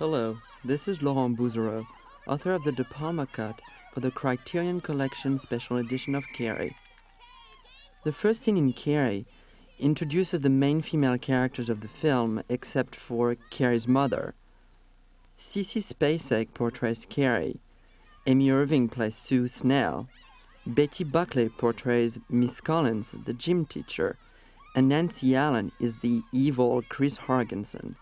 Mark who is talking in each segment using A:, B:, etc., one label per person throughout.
A: Hello, this is Laurent Bouzereau, author of the De Palma cut for the Criterion Collection special edition of Carrie. The first scene in Carrie introduces the main female characters of the film except for Carrie's mother. Cece Spacek portrays Carrie, Amy Irving plays Sue Snell, Betty Buckley portrays Miss Collins, the gym teacher, and Nancy Allen is the evil Chris Hargensen.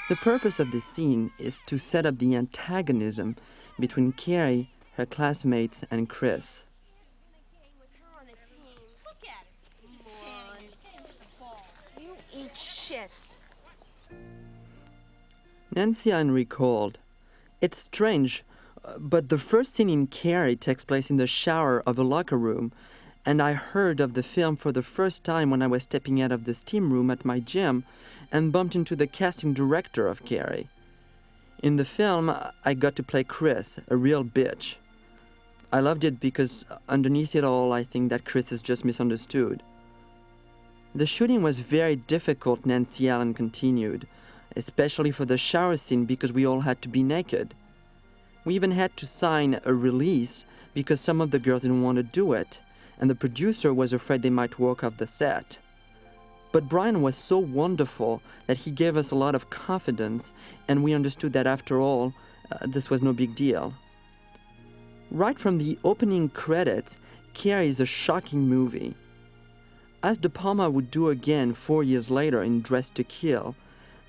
A: The purpose of this scene is to set up the antagonism between Carrie, her classmates, and Chris.
B: You eat shit.
A: Nancy Allen recalled, "It's strange, but the first scene in Carrie takes place in the shower of a locker room, and I heard of the film for the first time when I was stepping out of the steam room at my gym and bumped into the casting director of Carrie. In the film, I got to play Chris, a real bitch. I loved it because underneath it all, I think that Chris is just misunderstood." The shooting was very difficult, Nancy Allen continued, especially for the shower scene because we all had to be naked. We even had to sign a release because some of the girls didn't want to do it, and the producer was afraid they might walk off the set. But Brian was so wonderful that he gave us a lot of confidence, and we understood that after all, this was no big deal. Right from the opening credits, Carrie is a shocking movie. As De Palma would do again 4 years later in Dressed to Kill,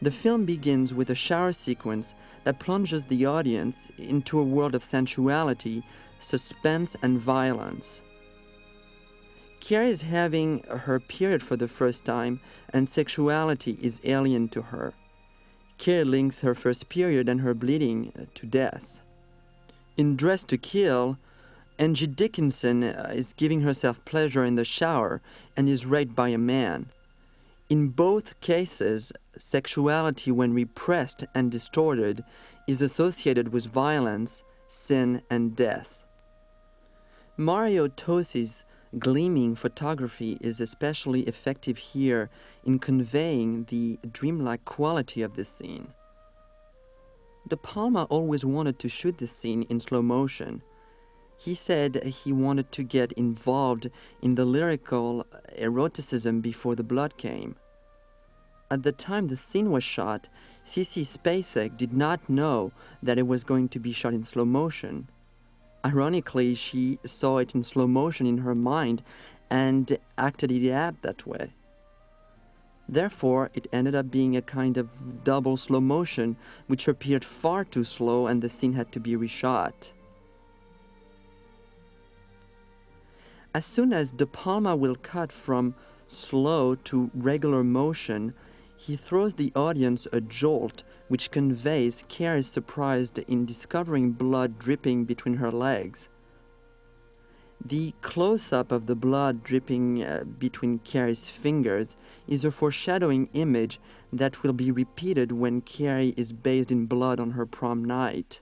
A: the film begins with a shower sequence that plunges the audience into a world of sensuality, suspense, and violence. Carrie is having her period for the first time, and sexuality is alien to her. Carrie links her first period and her bleeding to death. In Dressed to Kill, Angie Dickinson is giving herself pleasure in the shower and is raped by a man. In both cases, sexuality, when repressed and distorted, is associated with violence, sin, and death. Mario Tosi's gleaming photography is especially effective here in conveying the dreamlike quality of this scene. De Palma always wanted to shoot this scene in slow motion. He said he wanted to get involved in the lyrical eroticism before the blood came. At the time the scene was shot, Cece Spacek did not know that it was going to be shot in slow motion. Ironically, she saw it in slow motion in her mind and acted it out that way. Therefore, it ended up being a kind of double slow motion, which appeared far too slow, and the scene had to be reshot. As soon as De Palma will cut from slow to regular motion, he throws the audience a jolt which conveys Carrie's surprise in discovering blood dripping between her legs. The close-up of the blood dripping between Carrie's fingers is a foreshadowing image that will be repeated when Carrie is bathed in blood on her prom night.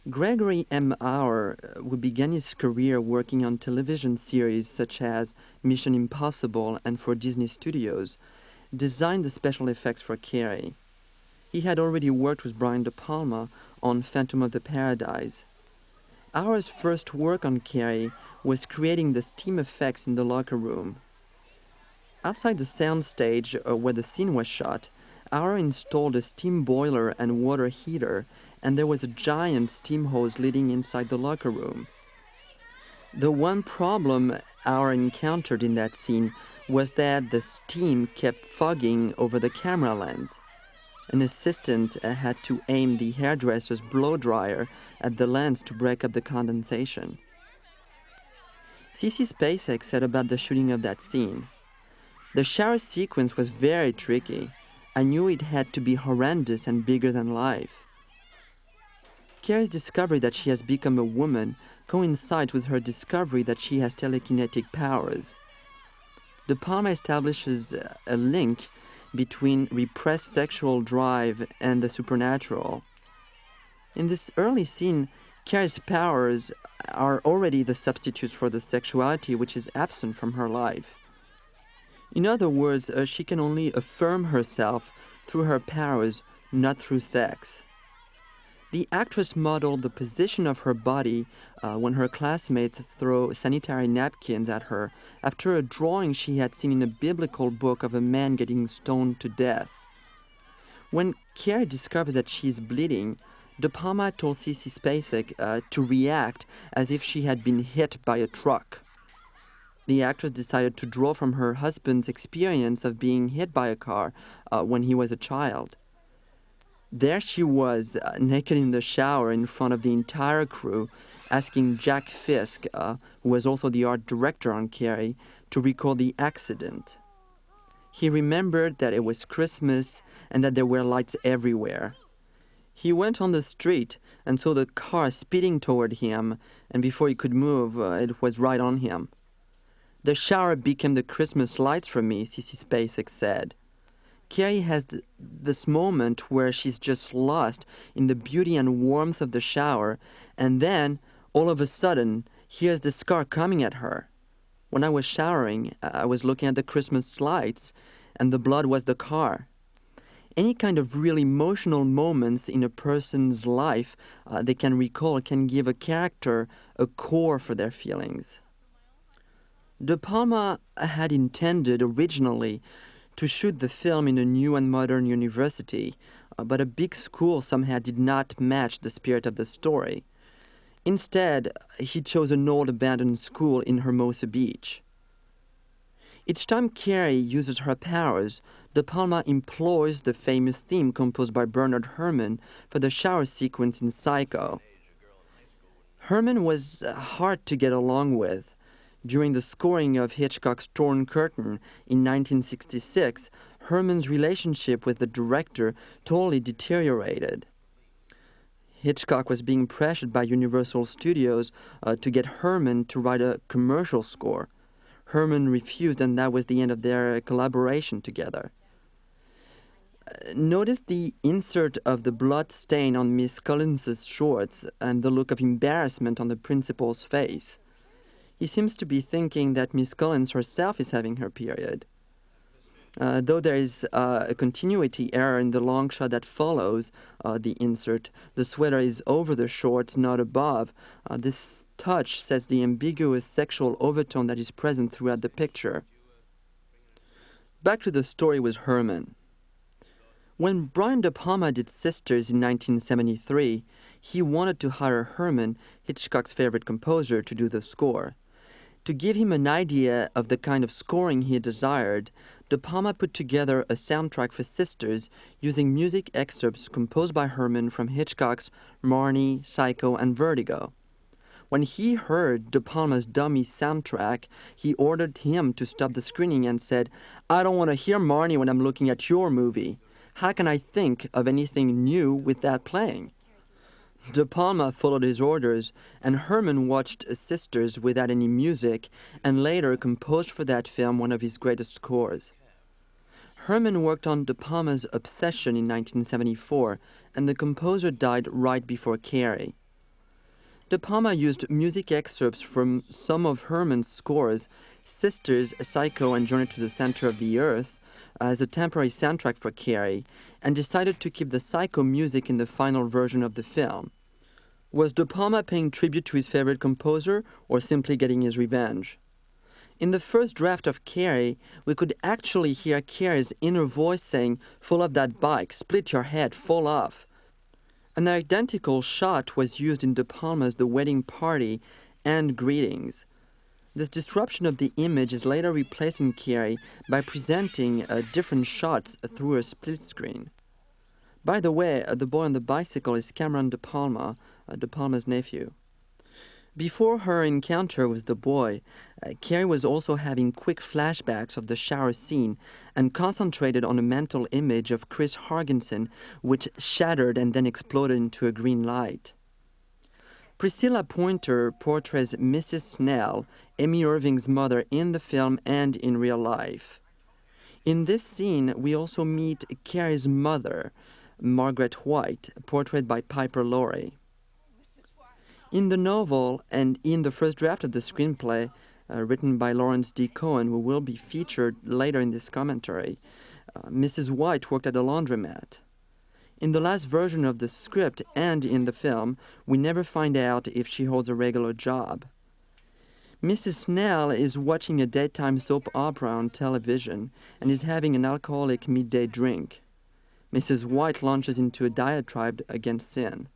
A: Gregory M. Auer, who began his career working on television series such as Mission Impossible and for Disney Studios, designed the special effects for Carrie. He had already worked with Brian De Palma on Phantom of the Paradise. Auer's first work on Carrie was creating the steam effects in the locker room. Outside the soundstage where the scene was shot, Auer installed a steam boiler and water heater, and there was a giant steam hose leading inside the locker room. The one problem Auer encountered in that scene was that the steam kept fogging over the camera lens. An assistant had to aim the hairdresser's blow dryer at the lens to break up the condensation. Cece Spacek said about the shooting of that scene, "The shower sequence was very tricky. I knew it had to be horrendous and bigger than life." Carrie's discovery that she has become a woman coincides with her discovery that she has telekinetic powers. De Palma establishes a link between repressed sexual drive and the supernatural. In this early scene, Carrie's powers are already the substitutes for the sexuality which is absent from her life. In other words, she can only affirm herself through her powers, not through sex. The actress modeled the position of her body when her classmates throw sanitary napkins at her after a drawing she had seen in a biblical book of a man getting stoned to death. When Carrie discovered that she's bleeding, De Palma told Sissy Spacek to react as if she had been hit by a truck. The actress decided to draw from her husband's experience of being hit by a car when he was a child. There she was, naked in the shower in front of the entire crew, asking Jack Fisk, who was also the art director on Carrie, to record the accident. He remembered that it was Christmas and that there were lights everywhere. He went on the street and saw the car speeding toward him, and before he could move, it was right on him. The shower became the Christmas lights for me, Sissy Spacek said. Carrie has this moment where she's just lost in the beauty and warmth of the shower, and then, all of a sudden, here's this car coming at her. When I was showering, I was looking at the Christmas lights, and the blood was the car. Any kind of real emotional moments in a person's life they can recall can give a character a core for their feelings. De Palma had intended originally to shoot the film in a new and modern university, but a big school somehow did not match the spirit of the story. Instead, he chose an old abandoned school in Hermosa Beach. Each time Carrie uses her powers, De Palma employs the famous theme composed by Bernard Herrmann for the shower sequence in Psycho. Herrmann was hard to get along with. During the scoring of Hitchcock's Torn Curtain in 1966, Herrmann's relationship with the director totally deteriorated. Hitchcock was being pressured by Universal Studios to get Herrmann to write a commercial score. Herrmann refused, and that was the end of their collaboration together. Notice the insert of the blood stain on Miss Collins's shorts and the look of embarrassment on the principal's face. He seems to be thinking that Miss Collins herself is having her period. Though there is a continuity error in the long shot that follows the insert, the sweater is over the shorts, not above. This touch sets the ambiguous sexual overtone that is present throughout the picture. Back to the story with Herrmann. When Brian De Palma did Sisters in 1973, he wanted to hire Herrmann, Hitchcock's favorite composer, to do the score. To give him an idea of the kind of scoring he desired, De Palma put together a soundtrack for Sisters using music excerpts composed by Herrmann from Hitchcock's Marnie, Psycho, and Vertigo. When he heard De Palma's dummy soundtrack, he ordered him to stop the screening and said, "I don't want to hear Marnie when I'm looking at your movie. How can I think of anything new with that playing?" De Palma followed his orders, and Herrmann watched Sisters without any music, and later composed for that film one of his greatest scores. Herrmann worked on De Palma's Obsession in 1974, and the composer died right before Carrie. De Palma used music excerpts from some of Herrmann's scores, Sisters, Psycho, and Journey to the Center of the Earth, as a temporary soundtrack for Carrie, and decided to keep the Psycho music in the final version of the film. Was De Palma paying tribute to his favorite composer, or simply getting his revenge? In the first draft of Carrie, we could actually hear Carrie's inner voice saying, "Fall off that bike, split your head, fall off." An identical shot was used in De Palma's The Wedding Party and Greetings. This disruption of the image is later replaced in Carrie by presenting different shots through a split screen. By the way, the boy on the bicycle is Cameron De Palma, De Palma's nephew. Before her encounter with the boy, Carrie was also having quick flashbacks of the shower scene and concentrated on a mental image of Chris Hargensen, which shattered and then exploded into a green light. Priscilla Pointer portrays Mrs. Snell, Amy Irving's mother, in the film and in real life. In this scene, we also meet Carrie's mother, Margaret White, portrayed by Piper Laurie. In the novel and in the first draft of the screenplay, written by Lawrence D Cohen, who will be featured later in this commentary. Mrs. White worked at a laundromat. In the last version of the script and in the film, we never find out if she holds a regular job. Mrs. Snell is watching a daytime soap opera on television and is having an alcoholic midday drink. Mrs. White launches into a diatribe against sin.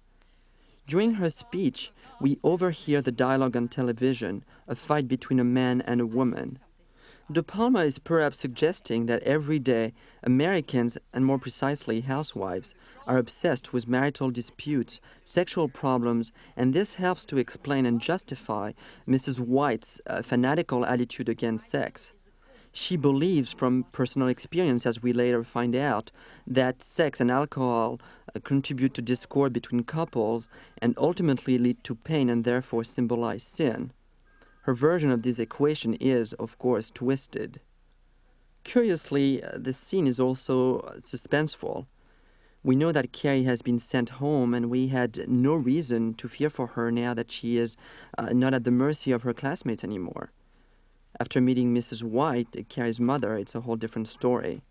A: During her speech, we overhear the dialogue on television, a fight between a man and a woman. De Palma is perhaps suggesting that every day Americans, and more precisely housewives, are obsessed with marital disputes, sexual problems, and this helps to explain and justify Mrs. White's fanatical attitude against sex. She believes from personal experience, as we later find out, that sex and alcohol contribute to discord between couples and ultimately lead to pain and therefore symbolize sin. Her version of this equation is, of course, twisted. Curiously, the scene is also suspenseful. We know that Carrie has been sent home, and we had no reason to fear for her now that she is not at the mercy of her classmates anymore. After meeting Mrs. White, Carrie's mother, it's a whole different story.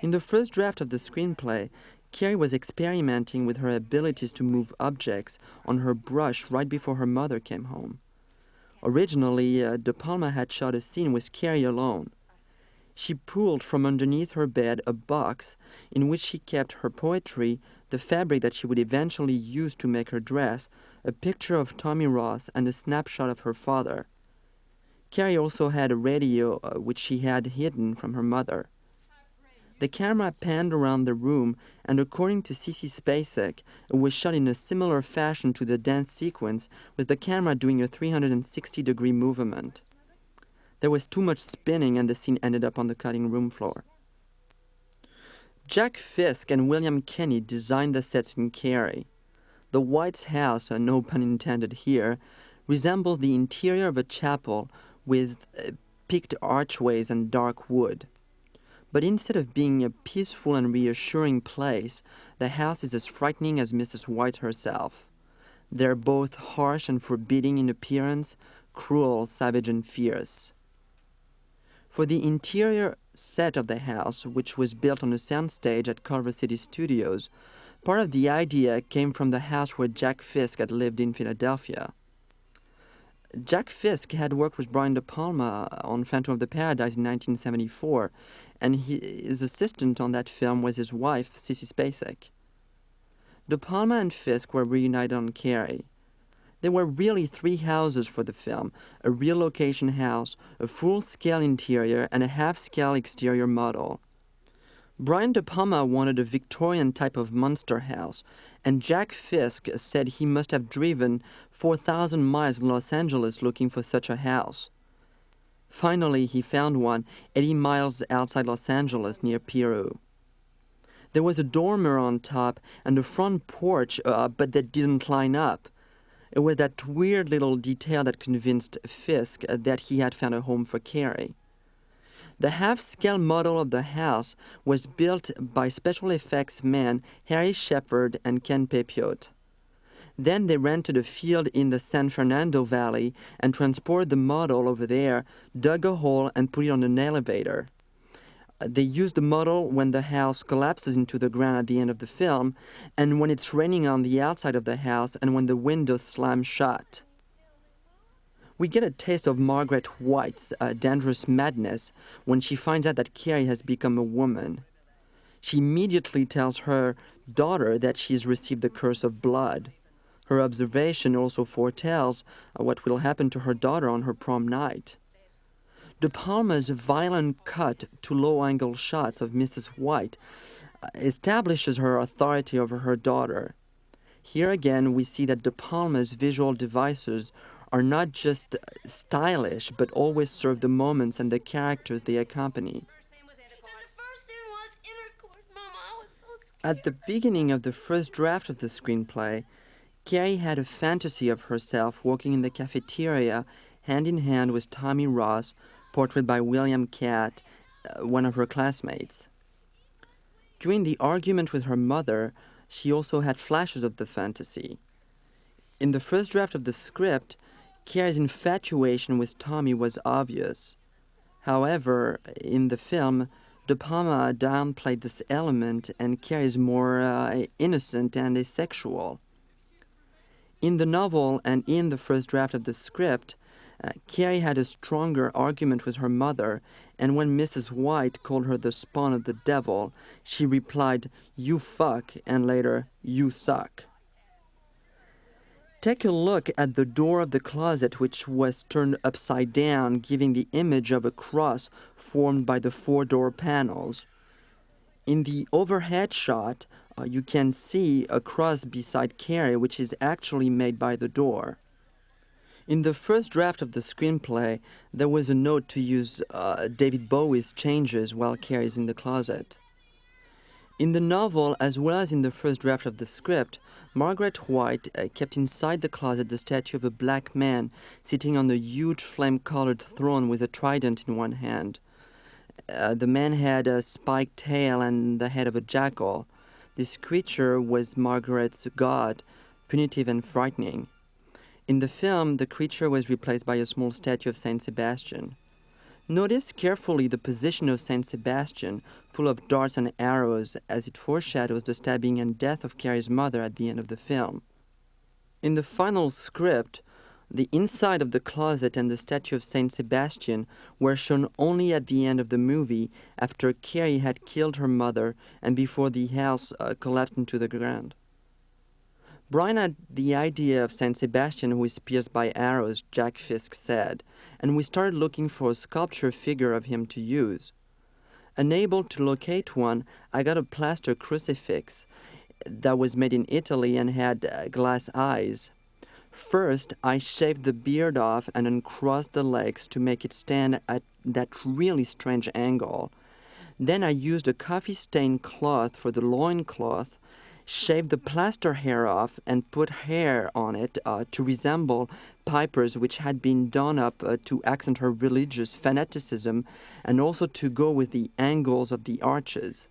A: In the first draft of the screenplay, Carrie was experimenting with her abilities to move objects on her brush right before her mother came home. Originally, De Palma had shot a scene with Carrie alone. She pulled from underneath her bed a box in which she kept her poetry, the fabric that she would eventually use to make her dress, a picture of Tommy Ross, and a snapshot of her father. Carrie also had a radio which she had hidden from her mother. The camera panned around the room, and according to Sissy Spacek, it was shot in a similar fashion to the dance sequence, with the camera doing a 360-degree movement. There was too much spinning, and the scene ended up on the cutting room floor. Jack Fisk and William Kenny designed the sets in Carrie. The White's house, no pun intended here, resembles the interior of a chapel with peaked archways and dark wood. But instead of being a peaceful and reassuring place, the house is as frightening as Mrs. White herself. They're both harsh and forbidding in appearance, cruel, savage, and fierce. For the interior set of the house, which was built on a soundstage at Culver City Studios, part of the idea came from the house where Jack Fisk had lived in Philadelphia. Jack Fisk had worked with Brian De Palma on Phantom of the Paradise in 1974, and his assistant on that film was his wife, Sissy Spacek. De Palma and Fisk were reunited on Carrie. There were really three houses for the film, a real location house, a full-scale interior, and a half-scale exterior model. Brian De Palma wanted a Victorian type of monster house, and Jack Fisk said he must have driven 4,000 miles in Los Angeles looking for such a house. Finally, he found one 80 miles outside Los Angeles near Peru. There was a dormer on top and a front porch, but that didn't line up. It was that weird little detail that convinced Fisk that he had found a home for Carrie. The half-scale model of the house was built by special effects men Harry Shepard and Ken Pepiot. Then they rented a field in the San Fernando Valley and transported the model over there, dug a hole, and put it on an elevator. They used the model when the house collapses into the ground at the end of the film, and when it's raining on the outside of the house, and when the windows slam shut. We get a taste of Margaret White's dangerous madness when she finds out that Carrie has become a woman. She immediately tells her daughter that she's received the curse of blood. Her observation also foretells what will happen to her daughter on her prom night. De Palma's violent cut to low-angle shots of Mrs. White establishes her authority over her daughter. Here again, we see that De Palma's visual devices are not just stylish, but always serve the moments and the characters they accompany. At the beginning of the first draft of the screenplay, Carrie had a fantasy of herself working in the cafeteria, hand in hand with Tommy Ross, portrayed by William Catt, one of her classmates. During the argument with her mother, she also had flashes of the fantasy. In the first draft of the script, Carrie's infatuation with Tommy was obvious. However, in the film, De Palma downplayed this element and Carrie is more innocent and asexual. In the novel and in the first draft of the script, Carrie had a stronger argument with her mother, and when Mrs. White called her the spawn of the devil, she replied, "You fuck," and later, "You suck." Take a look at the door of the closet, which was turned upside down, giving the image of a cross formed by the four-door panels. In the overhead shot, you can see a cross beside Carrie, which is actually made by the door. In the first draft of the screenplay, there was a note to use David Bowie's changes while Carrie's in the closet. In the novel, as well as in the first draft of the script, Margaret White kept inside the closet the statue of a black man sitting on a huge flame-colored throne with a trident in one hand. The man had a spiked tail and the head of a jackal. This creature was Margaret's god, punitive and frightening. In the film, the creature was replaced by a small statue of Saint Sebastian. Notice carefully the position of Saint Sebastian, full of darts and arrows, as it foreshadows the stabbing and death of Carrie's mother at the end of the film. In the final script, the inside of the closet and the statue of Saint Sebastian were shown only at the end of the movie, after Carrie had killed her mother and before the house collapsed into the ground. Brian had the idea of Saint Sebastian, who is pierced by arrows, Jack Fisk said, and we started looking for a sculpture figure of him to use. Unable to locate one, I got a plaster crucifix that was made in Italy and had glass eyes. First, I shaved the beard off and uncrossed the legs to make it stand at that really strange angle. Then I used a coffee-stained cloth for the loincloth, shaved the plaster hair off, and put hair on it to resemble Piper's, which had been done up to accent her religious fanaticism and also to go with the angles of the arches.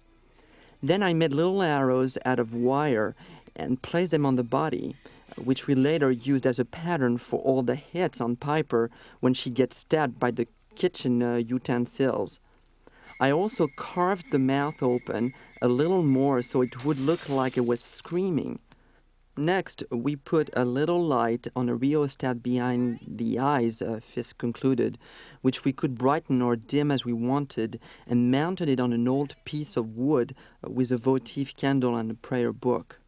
A: Then I made little arrows out of wire and placed them on the body, which we later used as a pattern for all the hits on Piper when she gets stabbed by the kitchen utensils. I also carved the mouth open a little more so it would look like it was screaming. Next, we put a little light on a rheostat behind the eyes, Fisk concluded, which we could brighten or dim as we wanted, and mounted it on an old piece of wood with a votive candle and a prayer book.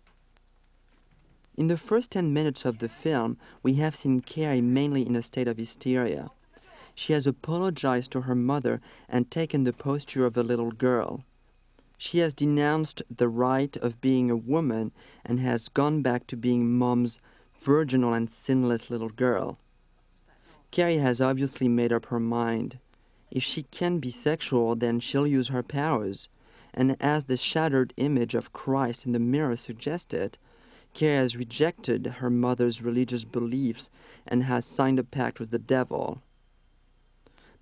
A: In the first 10 minutes of the film, we have seen Carrie mainly in a state of hysteria. She has apologized to her mother and taken the posture of a little girl. She has denounced the right of being a woman and has gone back to being Mom's virginal and sinless little girl. Carrie has obviously made up her mind. If she can be sexual, then she'll use her powers. And as the shattered image of Christ in the mirror suggested, Carrie has rejected her mother's religious beliefs and has signed a pact with the devil.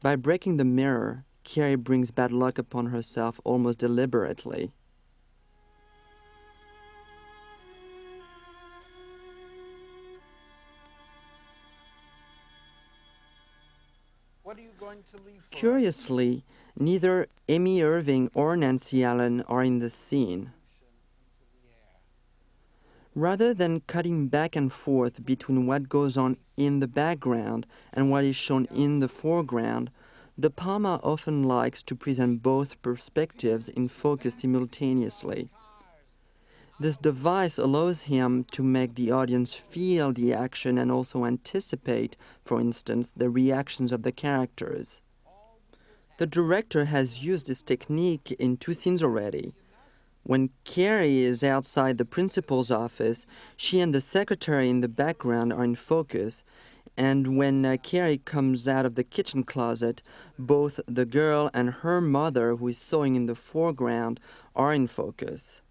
A: By breaking the mirror, Carrie brings bad luck upon herself almost deliberately.
C: What are you going to leave for?
A: Curiously, neither Amy Irving or Nancy Allen are in the scene. Rather than cutting back and forth between what goes on in the background and what is shown in the foreground, De Palma often likes to present both perspectives in focus simultaneously. This device allows him to make the audience feel the action and also anticipate, for instance, the reactions of the characters. The director has used this technique in 2 scenes already. When Carrie is outside the principal's office, she and the secretary in the background are in focus, and when Carrie comes out of the kitchen closet, both the girl and her mother, who is sewing in the foreground, are in focus.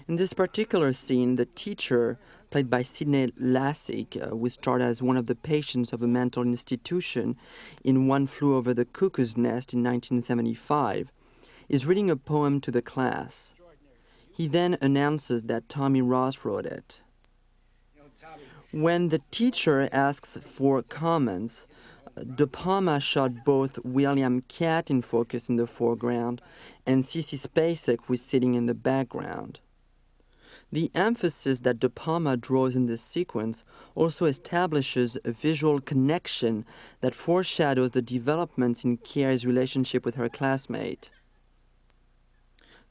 A: In this particular scene, the teacher, played by Sidney Lassick, who starred as one of the patients of a mental institution in One Flew Over the Cuckoo's Nest in 1975, is reading a poem to the class. He then announces that Tommy Ross wrote it. When the teacher asks for comments, De Palma shot both William Katt in focus in the foreground and Sissy Spacek, who is sitting in the background. The emphasis that De Palma draws in this sequence also establishes a visual connection that foreshadows the developments in Carrie's relationship with her classmate.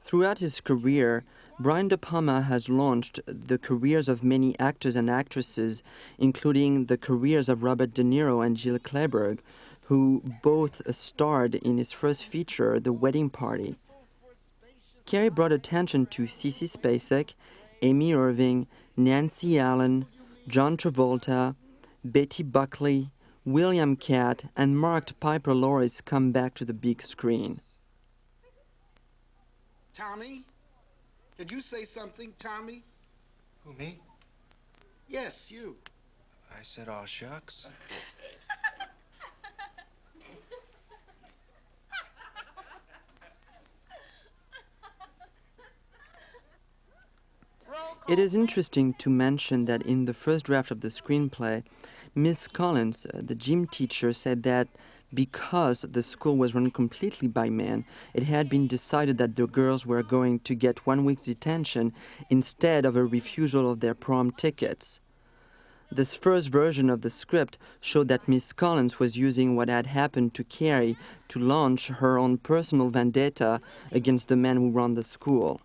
A: Throughout his career, Brian De Palma has launched the careers of many actors and actresses, including the careers of Robert De Niro and Jill Clayburgh, who both starred in his first feature, The Wedding Party. Carrie brought attention to Sissy Spacek, Amy Irving, Nancy Allen, John Travolta, Betty Buckley, William Katt, and marked Piper Laurie's comeback to the big screen.
C: Tommy? Did you say something, Tommy?
D: Who, me?
C: Yes, you.
D: I said, aw, shucks.
A: It is interesting to mention that in the first draft of the screenplay, Miss Collins, the gym teacher, said that because the school was run completely by men, it had been decided that the girls were going to get 1 week's detention instead of a refusal of their prom tickets. This first version of the script showed that Miss Collins was using what had happened to Carrie to launch her own personal vendetta against the men who run the school.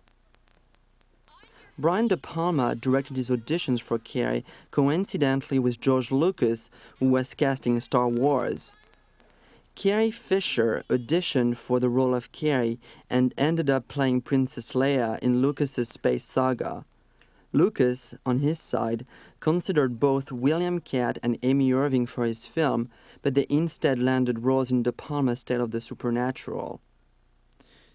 A: Brian De Palma directed his auditions for Carrie coincidentally with George Lucas, who was casting Star Wars. Carrie Fisher auditioned for the role of Carrie and ended up playing Princess Leia in Lucas's space saga. Lucas, on his side, considered both William Katt and Amy Irving for his film, but they instead landed roles in De Palma's Tale of the Supernatural.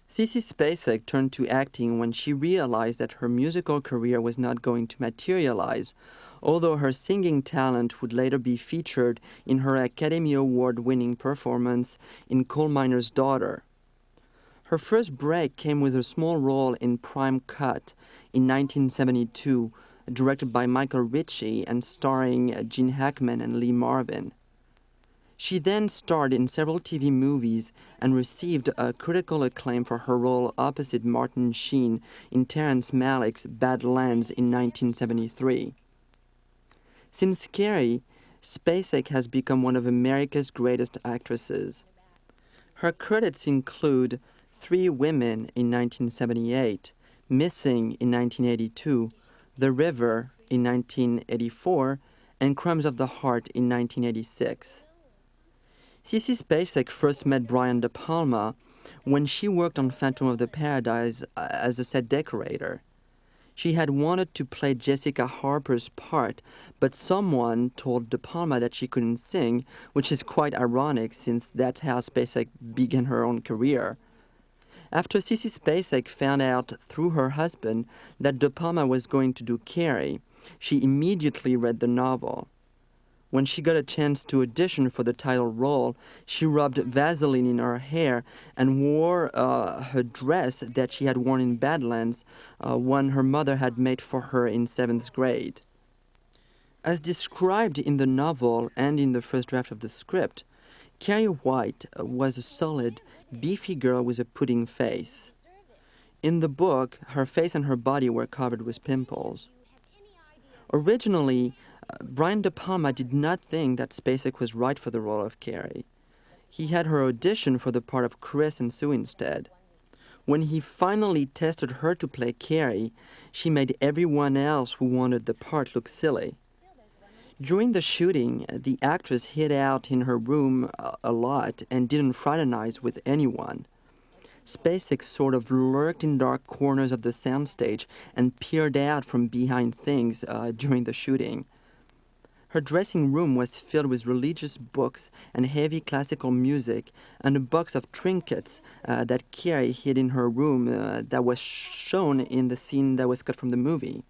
A: Sissy Spacek turned to acting when she realized that her musical career was not going to materialize, although her singing talent would later be featured in her Academy Award-winning performance in Coal Miner's Daughter. Her first break came with a small role in Prime Cut in 1972, directed by Michael Ritchie and starring Gene Hackman and Lee Marvin. She then starred in several TV movies and received a critical acclaim for her role opposite Martin Sheen in Terrence Malick's Badlands in 1973. Since Carrie, Spacek has become one of America's greatest actresses. Her credits include Three Women in 1978, Missing in 1982, The River in 1984, and Crumbs of the Heart in 1986. Sissy Spacek first met Brian De Palma when she worked on Phantom of the Paradise as a set decorator. She had wanted to play Jessica Harper's part, but someone told De Palma that she couldn't sing, which is quite ironic since that's how Spacek began her own career. After Sissy Spacek found out through her husband that De Palma was going to do Carrie, she immediately read the novel. When she got a chance to audition for the title role, she rubbed Vaseline in her hair and wore her dress that she had worn in Badlands, one her mother had made for her in 7th grade. As described in the novel and in the first draft of the script, Carrie White was a solid, beefy girl with a pudding face. In the book, her face and her body were covered with pimples. Originally, Brian De Palma did not think that Spacek was right for the role of Carrie. He had her audition for the part of Chris and Sue instead. When he finally tested her to play Carrie, she made everyone else who wanted the part look silly. During the shooting, the actress hid out in her room a lot and didn't fraternize with anyone. Spacek sort of lurked in dark corners of the soundstage and peered out from behind things during the shooting. Her dressing room was filled with religious books and heavy classical music, and a box of trinkets that Carrie hid in her room that was shown in the scene that was cut from the movie.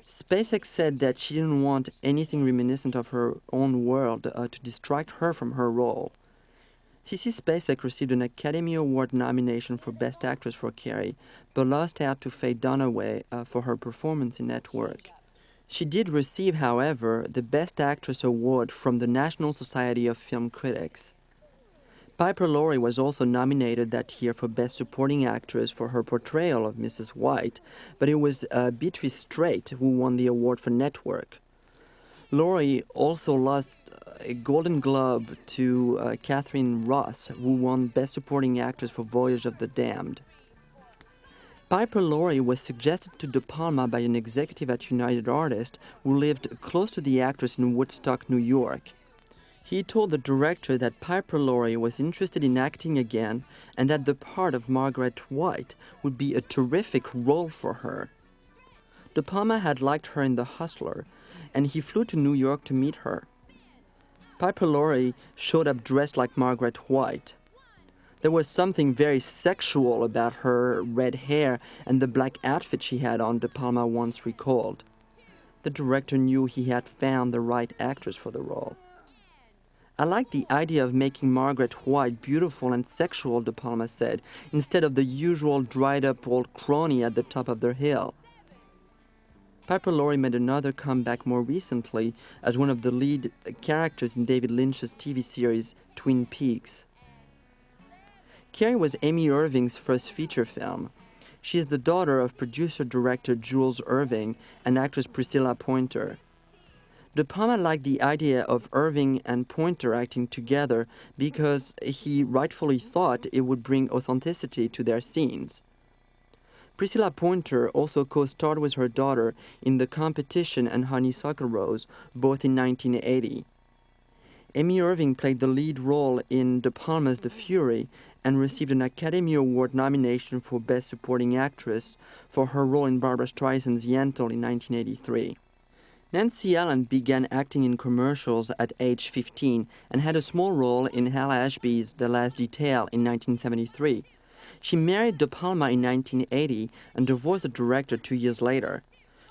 A: Spacek said that she didn't want anything reminiscent of her own world to distract her from her role. Sissy Spacek received an Academy Award nomination for Best Actress for Carrie, but lost out to Faye Dunaway for her performance in Network. She did receive, however, the Best Actress award from the National Society of Film Critics. Piper Laurie was also nominated that year for Best Supporting Actress for her portrayal of Mrs. White, but it was Beatrice Straight who won the award for Network. Laurie also lost a Golden Globe to Catherine Ross, who won Best Supporting Actress for Voyage of the Damned. Piper Laurie was suggested to De Palma by an executive at United Artists who lived close to the actress in Woodstock, New York. He told the director that Piper Laurie was interested in acting again and that the part of Margaret White would be a terrific role for her. De Palma had liked her in The Hustler, and he flew to New York to meet her. Piper Laurie showed up dressed like Margaret White. There was something very sexual about her red hair and the black outfit she had on, De Palma once recalled. The director knew he had found the right actress for the role. I like the idea of making Margaret White beautiful and sexual, De Palma said, instead of the usual dried-up old crony at the top of the hill. Piper Laurie made another comeback more recently as one of the lead characters in David Lynch's TV series Twin Peaks. Carrie was Amy Irving's first feature film. She is the daughter of producer-director Jules Irving and actress Priscilla Pointer. De Palma liked the idea of Irving and Pointer acting together because he rightfully thought it would bring authenticity to their scenes. Priscilla Pointer also co-starred with her daughter in The Competition and Honeysuckle Rose, both in 1980. Amy Irving played the lead role in De Palma's The Fury and received an Academy Award nomination for Best Supporting Actress for her role in Barbra Streisand's Yentl in 1983. Nancy Allen began acting in commercials at age 15 and had a small role in Hal Ashby's The Last Detail in 1973. She married De Palma in 1980 and divorced the director 2 years later.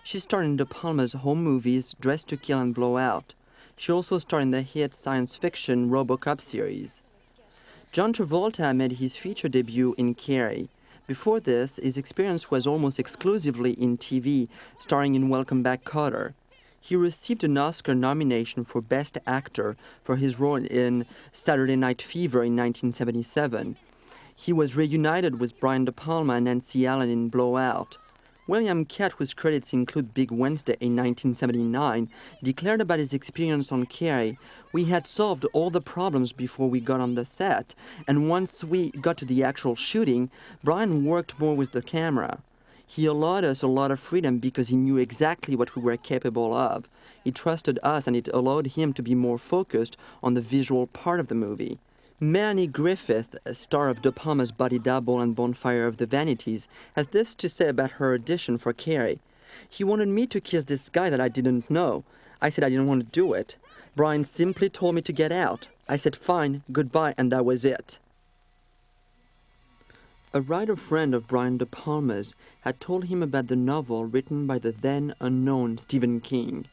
A: She starred in De Palma's home movies Dressed to Kill and Blow Out. She also starred in the hit science fiction RoboCop series. John Travolta made his feature debut in Carrie. Before this, his experience was almost exclusively in TV, starring in Welcome Back, Kotter. He received an Oscar nomination for Best Actor for his role in Saturday Night Fever in 1977. He was reunited with Brian De Palma and Nancy Allen in Blowout. William Katt, whose credits include Big Wednesday in 1979, declared about his experience on Carrie, "We had solved all the problems before we got on the set, and once we got to the actual shooting, Brian worked more with the camera. He allowed us a lot of freedom because he knew exactly what we were capable of. He trusted us and it allowed him to be more focused on the visual part of the movie." Melanie Griffith, a star of De Palma's Body Double and Bonfire of the Vanities, has this to say about her audition for Carrie. "He wanted me to kiss this guy that I didn't know. I said I didn't want to do it. Brian simply told me to get out. I said fine, goodbye, and that was it." A writer friend of Brian De Palma's had told him about the novel written by the then unknown Stephen King.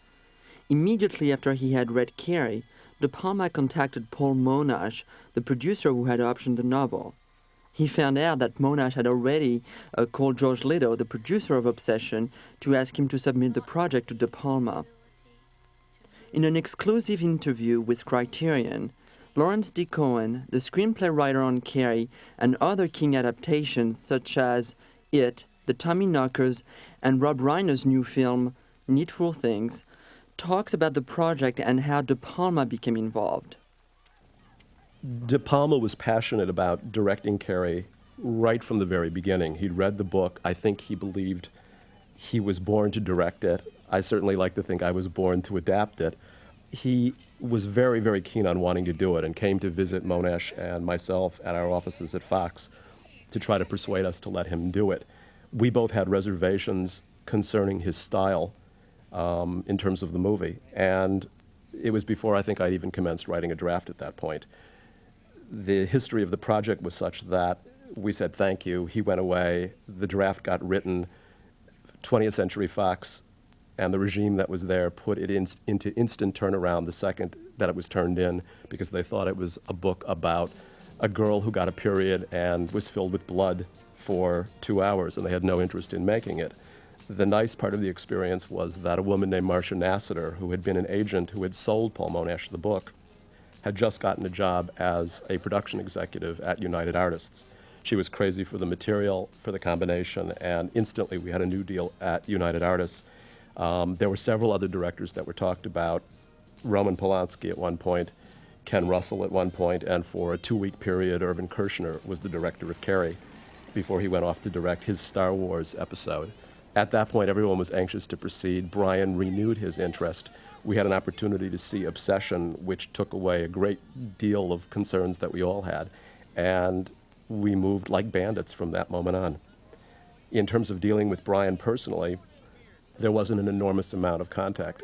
A: Immediately after he had read Carrie, De Palma contacted Paul Monash, the producer who had optioned the novel. He found out that Monash had already called George Litto, the producer of Obsession, to ask him to submit the project to De Palma. In an exclusive interview with Criterion, Lawrence D Cohen, the screenplay writer on Carrie and other King adaptations such as It, The Tommyknockers, and Rob Reiner's new film, Needful Things, talks about the project and how De Palma became involved.
E: De Palma was passionate about directing Carrie right from the very beginning. He'd read the book. I think he believed he was born to direct it. I certainly like to think I was born to adapt it. He was very, very keen on wanting to do it and came to visit Monash and myself at our offices at Fox to try to persuade us to let him do it. We both had reservations concerning his style in terms of the movie, and it was before I think I'd even commenced writing a draft at that point. The history of the project was such that we said thank you. He went away. The draft got written. 20th Century Fox and the regime that was there put it into instant turnaround the second that it was turned in because they thought it was a book about a girl who got a period and was filled with blood for 2 hours, and they had no interest in making it. The nice part of the experience was that a woman named Marcia Nassiter, who had been an agent who had sold Paul Monash the book, had just gotten a job as a production executive at United Artists. She was crazy for the material, for the combination, and instantly we had a new deal at United Artists. There were several other directors that were talked about. Roman Polanski at one point, Ken Russell at one point, and for a 2-week period, Irvin Kershner was the director of Carrie before he went off to direct his Star Wars episode. At that point, everyone was anxious to proceed. Brian renewed his interest. We had an opportunity to see Obsession, which took away a great deal of concerns that we all had. And we moved like bandits from that moment on. In terms of dealing with Brian personally, there wasn't an enormous amount of contact.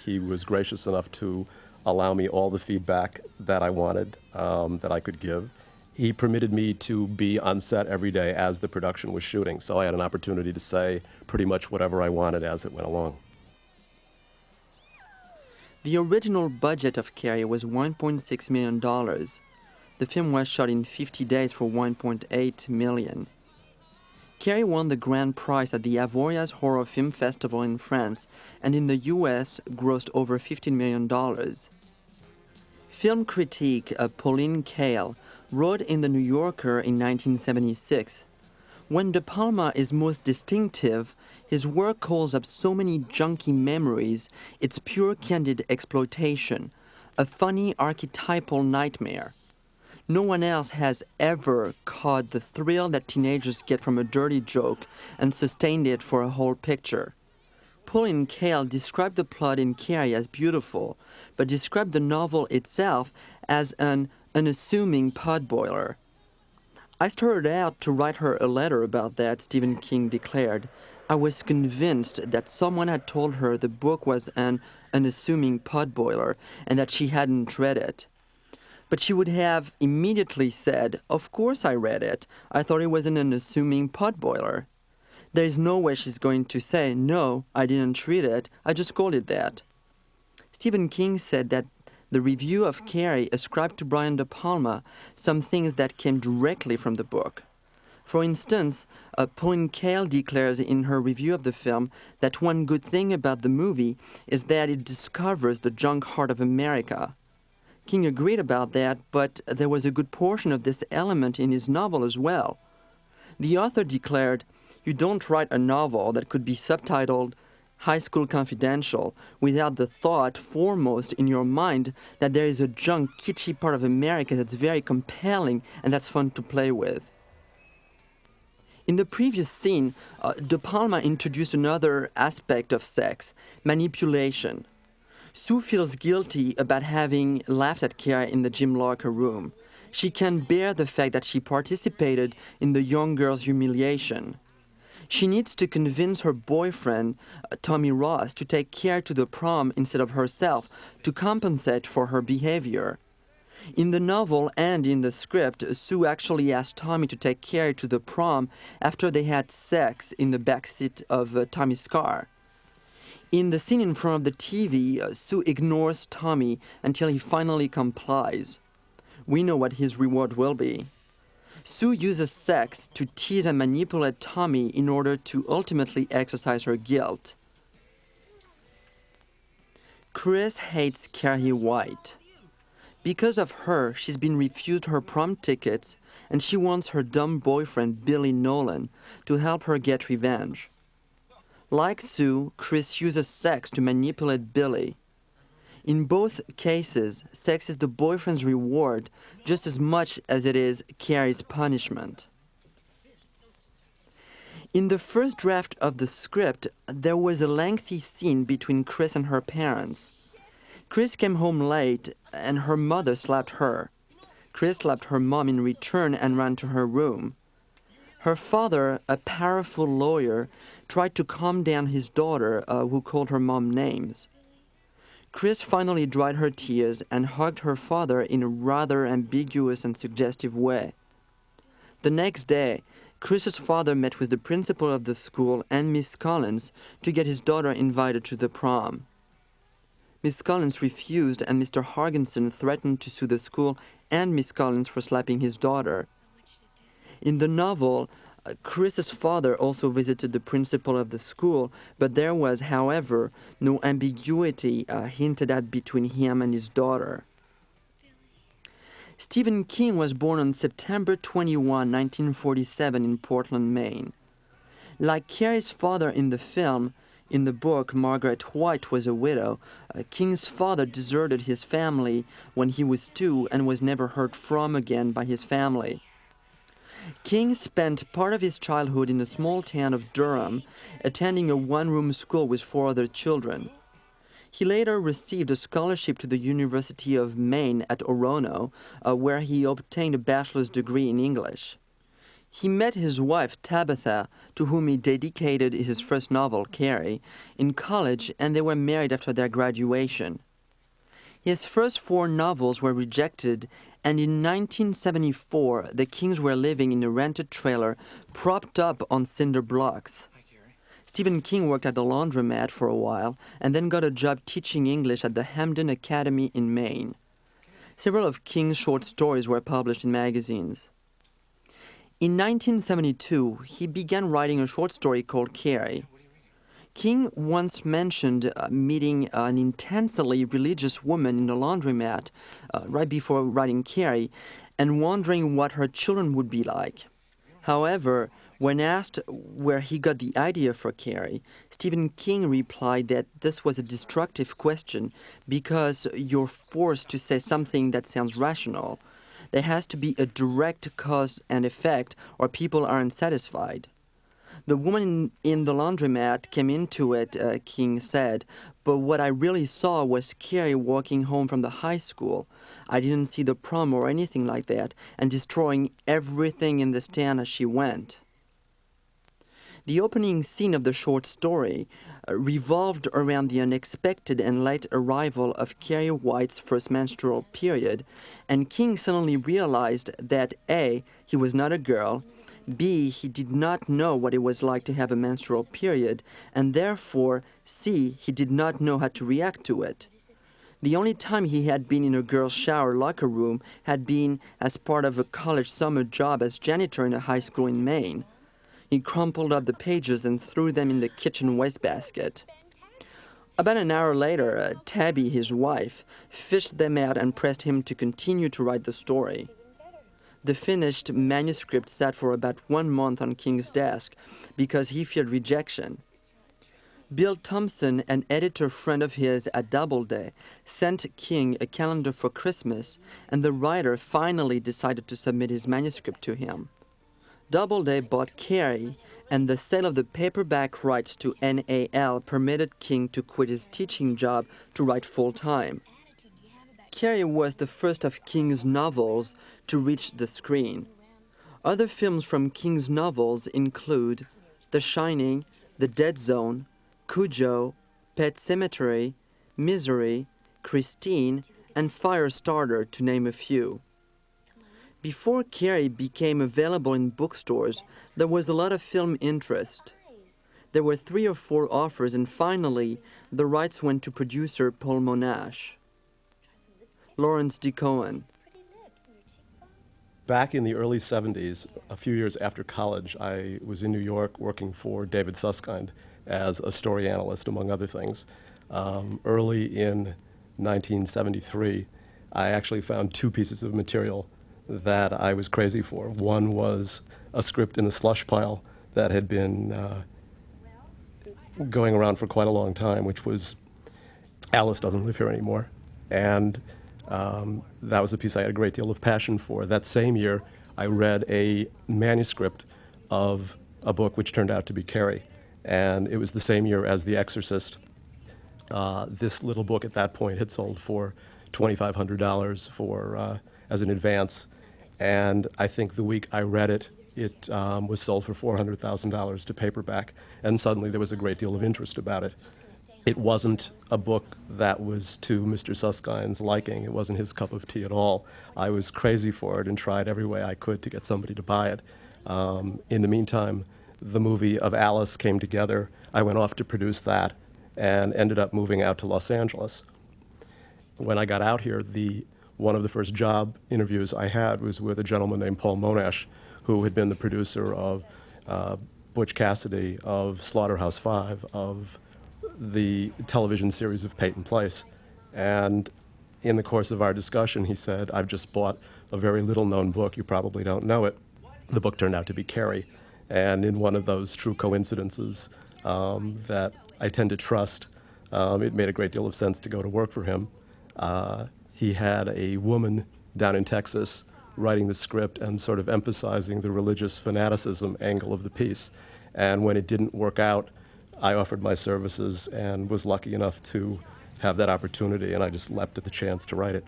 E: He was gracious enough to allow me all the feedback that I wanted, that I could give. He permitted me to be on set every day as the production was shooting, so I had an opportunity to say pretty much whatever I wanted as it went along.
A: The original budget of Carrie was $1.6 million. The film was shot in 50 days for $1.8 million. Carrie won the grand prize at the Avoriaz Horror Film Festival in France, and in the US grossed over $15 million. Film critic Pauline Kael wrote in The New Yorker in 1976, "When De Palma is most distinctive, his work calls up so many junky memories, it's pure candid exploitation, a funny archetypal nightmare. No one else has ever caught the thrill that teenagers get from a dirty joke and sustained it for a whole picture." Pauline Kael described the plot in Carrie as beautiful, but described the novel itself as an unassuming potboiler. "I started out to write her a letter about that," Stephen King declared. "I was convinced that someone had told her the book was an unassuming potboiler and that she hadn't read it. But she would have immediately said, 'Of course I read it. I thought it was an unassuming potboiler.' There is no way she's going to say, 'No, I didn't read it. I just called it that.'" Stephen King said that the review of Carrie ascribed to Brian De Palma some things that came directly from the book. For instance, Pauline Kael declares in her review of the film that one good thing about the movie is that it discovers the junk heart of America. King agreed about that, but there was a good portion of this element in his novel as well. The author declared, "You don't write a novel that could be subtitled High School Confidential without the thought foremost in your mind that there is a junk, kitschy part of America that's very compelling and that's fun to play with." In the previous scene, De Palma introduced another aspect of sex, manipulation. Sue feels guilty about having laughed at Carrie in the gym locker room. She can't bear the fact that she participated in the young girl's humiliation. She needs to convince her boyfriend, Tommy Ross, to take Carrie to the prom instead of herself to compensate for her behavior. In the novel and in the script, Sue actually asked Tommy to take Carrie to the prom after they had sex in the backseat of Tommy's car. In the scene in front of the TV, Sue ignores Tommy until he finally complies. We know what his reward will be. Sue uses sex to tease and manipulate Tommy in order to ultimately exercise her guilt. Chris hates Carrie White. Because of her, she's been refused her prom tickets, and she wants her dumb boyfriend, Billy Nolan, to help her get revenge. Like Sue, Chris uses sex to manipulate Billy. In both cases, sex is the boyfriend's reward just as much as it is Carrie's punishment. In the first draft of the script, there was a lengthy scene between Chris and her parents. Chris came home late, and her mother slapped her. Chris slapped her mom in return and ran to her room. Her father, a powerful lawyer, tried to calm down his daughter, who called her mom names. Chris finally dried her tears and hugged her father in a rather ambiguous and suggestive way. The next day, Chris's father met with the principal of the school and Miss Collins to get his daughter invited to the prom. Miss Collins refused, and Mr. Hargensen threatened to sue the school and Miss Collins for slapping his daughter. In the novel, Chris's father also visited the principal of the school, but there was, however, no ambiguity hinted at between him and his daughter. Stephen King was born on September 21, 1947 in Portland, Maine. Like Carrie's father in the film, in the book Margaret White was a widow, King's father deserted his family when he was 2 and was never heard from again by his family. King spent part of his childhood in the small town of Durham, attending a one-room school with 4 other children. He later received a scholarship to the University of Maine at Orono, where he obtained a bachelor's degree in English. He met his wife, Tabitha, to whom he dedicated his first novel, Carrie, in college, and they were married after their graduation. His first 4 novels were rejected, and in 1974, the Kings were living in a rented trailer propped up on cinder blocks. Stephen King worked at the laundromat for a while and then got a job teaching English at the Hamden Academy in Maine. Several of King's short stories were published in magazines. In 1972, he began writing a short story called Carrie. King once mentioned meeting an intensely religious woman in the laundromat right before writing Carrie and wondering what her children would be like. However, when asked where he got the idea for Carrie, Stephen King replied that this was a destructive question because you're forced to say something that sounds rational. There has to be a direct cause and effect or people aren't satisfied. The woman in the laundromat came into it, King said, but what I really saw was Carrie walking home from the high school. I didn't see the prom or anything like that, and destroying everything in this town as she went. The opening scene of the short story revolved around the unexpected and late arrival of Carrie White's first menstrual period, and King suddenly realized that A, he was not a girl, B, he did not know what it was like to have a menstrual period, and therefore, C, he did not know how to react to it. The only time he had been in a girl's shower locker room had been as part of a college summer job as janitor in a high school in Maine. He crumpled up the pages and threw them in the kitchen wastebasket. About an hour later, Tabby, his wife, fished them out and pressed him to continue to write the story. The finished manuscript sat for about 1 month on King's desk because he feared rejection. Bill Thompson, an editor friend of his at Doubleday, sent King a calendar for Christmas, and the writer finally decided to submit his manuscript to him. Doubleday bought Carrie, and the sale of the paperback rights to NAL permitted King to quit his teaching job to write full-time. Carrie was the first of King's novels to reach the screen. Other films from King's novels include The Shining, The Dead Zone, Cujo, Pet Sematary, Misery, Christine, and Firestarter, to name a few. Before Carrie became available in bookstores, there was a lot of film interest. There were 3 or 4 offers, and finally, the rights went to producer Paul Monash. Lawrence D Cohen.
E: Back in the early 70s, a few years after college, I was in New York working for David Susskind as a story analyst, among other things. Early in 1973, I actually found 2 pieces of material that I was crazy for. One was a script in the slush pile that had been going around for quite a long time, which was Alice Doesn't Live Here Anymore. And that was a piece I had a great deal of passion for. That same year, I read a manuscript of a book which turned out to be Carrie. And it was the same year as The Exorcist. This little book at that point had sold for $2,500 for as an advance. And I think the week I read it, it was sold for $400,000 to paperback. And suddenly there was a great deal of interest about it. It wasn't a book that was to Mr. Susskind's liking. It wasn't his cup of tea at all. I was crazy for it and tried every way I could to get somebody to buy it. In the meantime, the movie of Alice came together. I went off to produce that and ended up moving out to Los Angeles. When I got out here, one of the first job interviews I had was with a gentleman named Paul Monash, who had been the producer of Butch Cassidy, of Slaughterhouse-Five, of the television series of Peyton Place. And in the course of our discussion, he said, I've just bought a very little-known book. You probably don't know it. The book turned out to be Carrie. And in one of those true coincidences that I tend to trust, it made a great deal of sense to go to work for him. He had a woman down in Texas writing the script and sort of emphasizing the religious fanaticism angle of the piece. And when it didn't work out, I offered my services and was lucky enough to have that opportunity, and I just leapt at the chance to write it.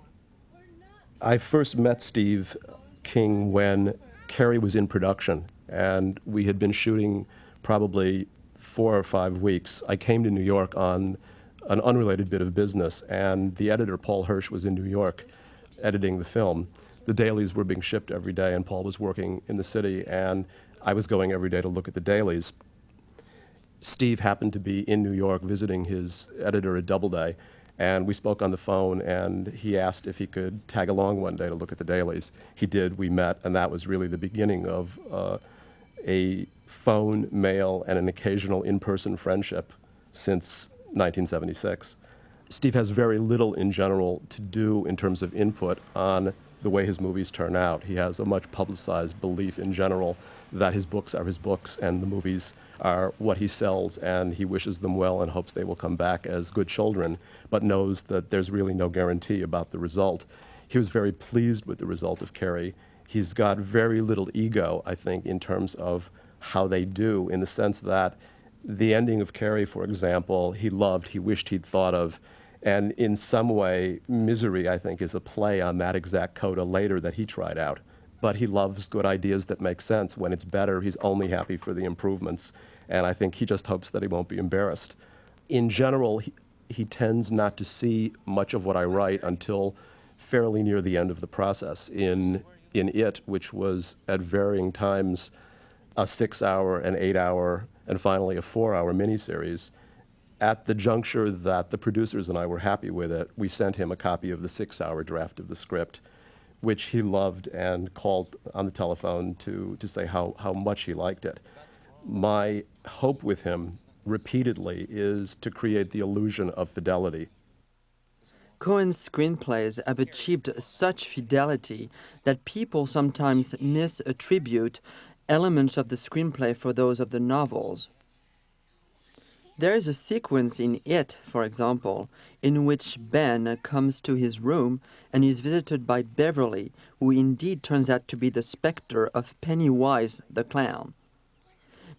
E: I first met Steve King when Carrie was in production, and we had been shooting probably 4 or 5 weeks. I came to New York on an unrelated bit of business, and the editor, Paul Hirsch, was in New York editing the film. The dailies were being shipped every day, and Paul was working in the city, and I was going every day to look at the dailies. Steve happened to be in New York visiting his editor at Doubleday, and we spoke on the phone, and he asked if he could tag along one day to look at the dailies. He did, we met, and that was really the beginning of a phone, mail, and an occasional in-person friendship since 1976. Steve has very little in general to do in terms of input on the way his movies turn out. He has a much publicized belief in general that his books are his books and the movies are what he sells, and he wishes them well and hopes they will come back as good children, but knows that there's really no guarantee about the result. He was very pleased with the result of Carrie. He's got very little ego, I think, in terms of how they do, in the sense that the ending of Carrie, for example, he loved, he wished he'd thought of, and in some way, Misery, I think, is a play on that exact coda later that he tried out. But he loves good ideas that make sense. When it's better, he's only happy for the improvements, and I think he just hopes that he won't be embarrassed. In general, he tends not to see much of what I write until fairly near the end of the process. In It, which was at varying times a 6-hour, an 8-hour, and finally a 4-hour miniseries, at the juncture that the producers and I were happy with it, we sent him a copy of the 6-hour draft of the script, which he loved and called on the telephone to say how much he liked it. My hope with him repeatedly is to create the illusion of fidelity.
A: Cohen's screenplays have achieved such fidelity that people sometimes misattribute elements of the screenplay for those of the novels. There is a sequence in It, for example, in which Ben comes to his room and is visited by Beverly, who indeed turns out to be the specter of Pennywise the clown.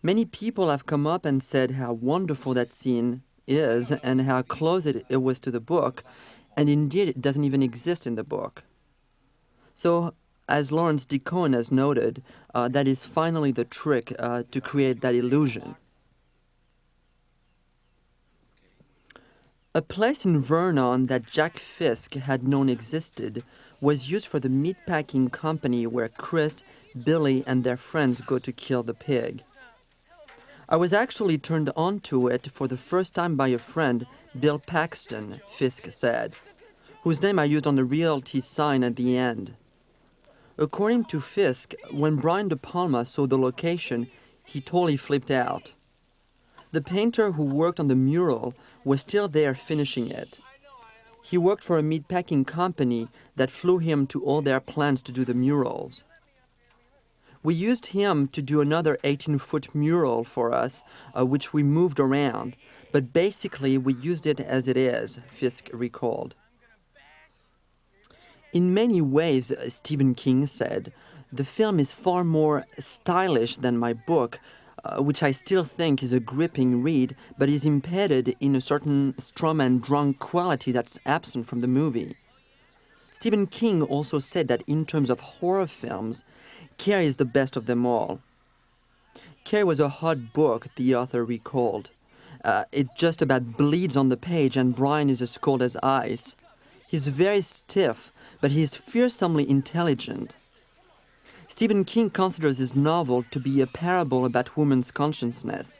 A: Many people have come up and said how wonderful that scene is and how close it was to the book, and indeed it doesn't even exist in the book. So, as Lawrence D Cohen has noted, that is finally the trick to create that illusion. A place in Vernon that Jack Fisk had known existed was used for the meatpacking company where Chris, Billy, and their friends go to kill the pig. I was actually turned on to it for the first time by a friend, Bill Paxton, Fisk said, whose name I used on the realty sign at the end. According to Fisk, when Brian De Palma saw the location, he totally flipped out. The painter who worked on the mural was still there finishing it. He worked for a meatpacking company that flew him to all their plants to do the murals. We used him to do another 18-foot mural for us, which we moved around, but basically we used it as it is, Fisk recalled. In many ways, Stephen King said, the film is far more stylish than my book, which I still think is a gripping read, but is embedded in a certain strum and drum quality that's absent from the movie. Stephen King also said that in terms of horror films, Carrie is the best of them all. Carrie was a hot book, the author recalled. It just about bleeds on the page and Brian is as cold as ice. He's very stiff, but he's fearsomely intelligent. Stephen King considers his novel to be a parable about women's consciousness.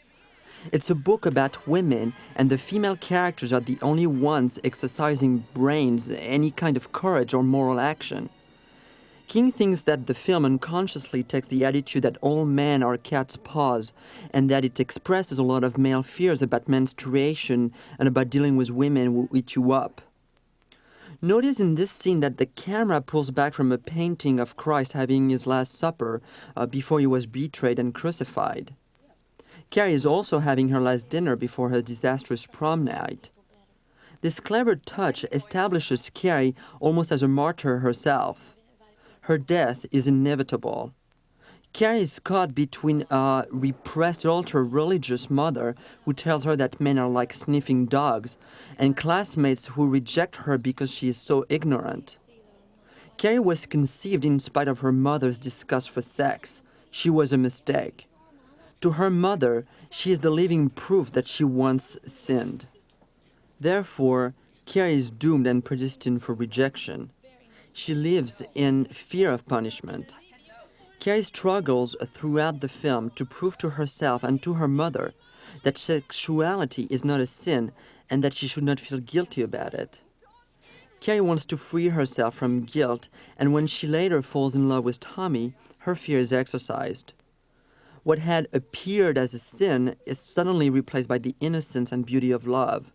A: It's a book about women, and the female characters are the only ones exercising brains, any kind of courage or moral action. King thinks that the film unconsciously takes the attitude that all men are cat's paws and that it expresses a lot of male fears about menstruation and about dealing with women who eat you up. Notice in this scene that the camera pulls back from a painting of Christ having his Last Supper before he was betrayed and crucified. Carrie is also having her last dinner before her disastrous prom night. This clever touch establishes Carrie almost as a martyr herself. Her death is inevitable. Carrie is caught between a repressed ultra-religious mother who tells her that men are like sniffing dogs, and classmates who reject her because she is so ignorant. Carrie was conceived in spite of her mother's disgust for sex. She was a mistake. To her mother, she is the living proof that she once sinned. Therefore, Carrie is doomed and predestined for rejection. She lives in fear of punishment. Carrie struggles throughout the film to prove to herself and to her mother that sexuality is not a sin and that she should not feel guilty about it. Carrie wants to free herself from guilt, and when she later falls in love with Tommy, her fear is exorcised. What had appeared as a sin is suddenly replaced by the innocence and beauty of love.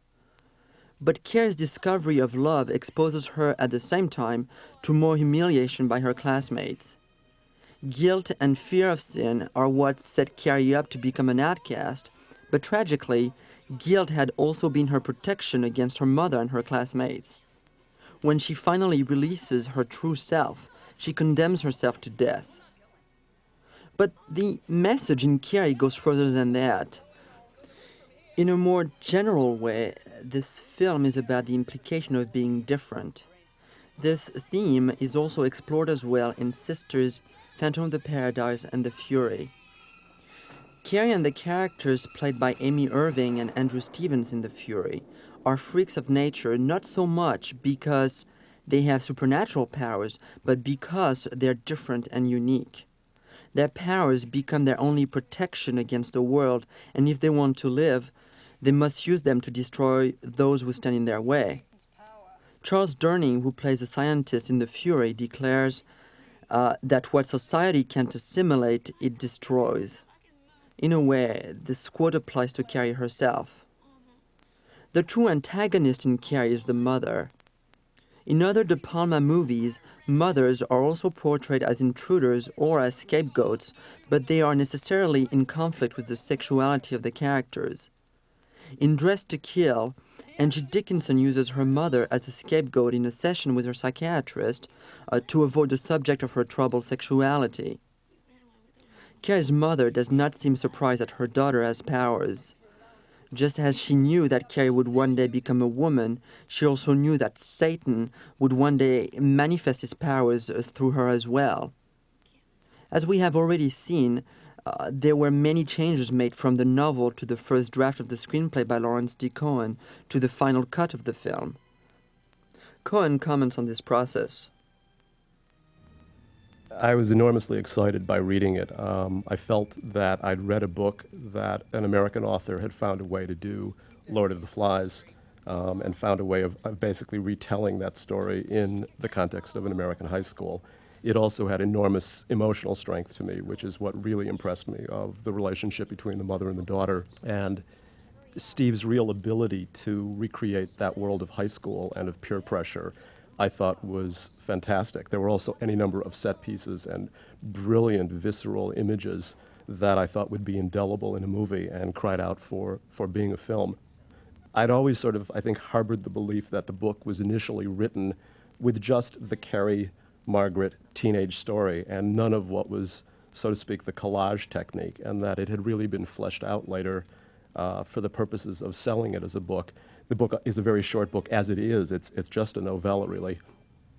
A: But Carrie's discovery of love exposes her at the same time to more humiliation by her classmates. Guilt and fear of sin are what set Carrie up to become an outcast, but tragically, guilt had also been her protection against her mother and her classmates. When she finally releases her true self, she condemns herself to death. But the message in Carrie goes further than that. In a more general way, this film is about the implication of being different. This theme is also explored as well in Sisters, Phantom of the Paradise, and The Fury. Carrie and the characters played by Amy Irving and Andrew Stevens in The Fury are freaks of nature, not so much because they have supernatural powers, but because they're different and unique. Their powers become their only protection against the world, and if they want to live, they must use them to destroy those who stand in their way. Charles Durning, who plays a scientist in The Fury, declares that what society can't assimilate, it destroys. In a way, this quote applies to Carrie herself. The true antagonist in Carrie is the mother. In other De Palma movies, mothers are also portrayed as intruders or as scapegoats, but they are necessarily in conflict with the sexuality of the characters. In Dressed to Kill, Angie Dickinson uses her mother as a scapegoat in a session with her psychiatrist to avoid the subject of her troubled sexuality. Carrie's mother does not seem surprised that her daughter has powers. Just as she knew that Carrie would one day become a woman, she also knew that Satan would one day manifest his powers through her as well. As we have already seen, there were many changes made from the novel to the first draft of the screenplay by Lawrence D Cohen to the final cut of the film. Cohen comments on this process.
E: I was enormously excited by reading it. I felt that I'd read a book that an American author had found a way to do Lord of the Flies, and found a way of basically retelling that story in the context of an American high school. It also had enormous emotional strength to me, which is what really impressed me, of the relationship between the mother and the daughter, and Steve's real ability to recreate that world of high school and of peer pressure, I thought was fantastic. There were also any number of set pieces and brilliant visceral images that I thought would be indelible in a movie and cried out for being a film. I'd always sort of, I think, harbored the belief that the book was initially written with just the Carrie Margaret teenage story and none of what was, so to speak, the collage technique, and that it had really been fleshed out later for the purposes of selling it as a book. The book is a very short book as it is. It's just a novella, really,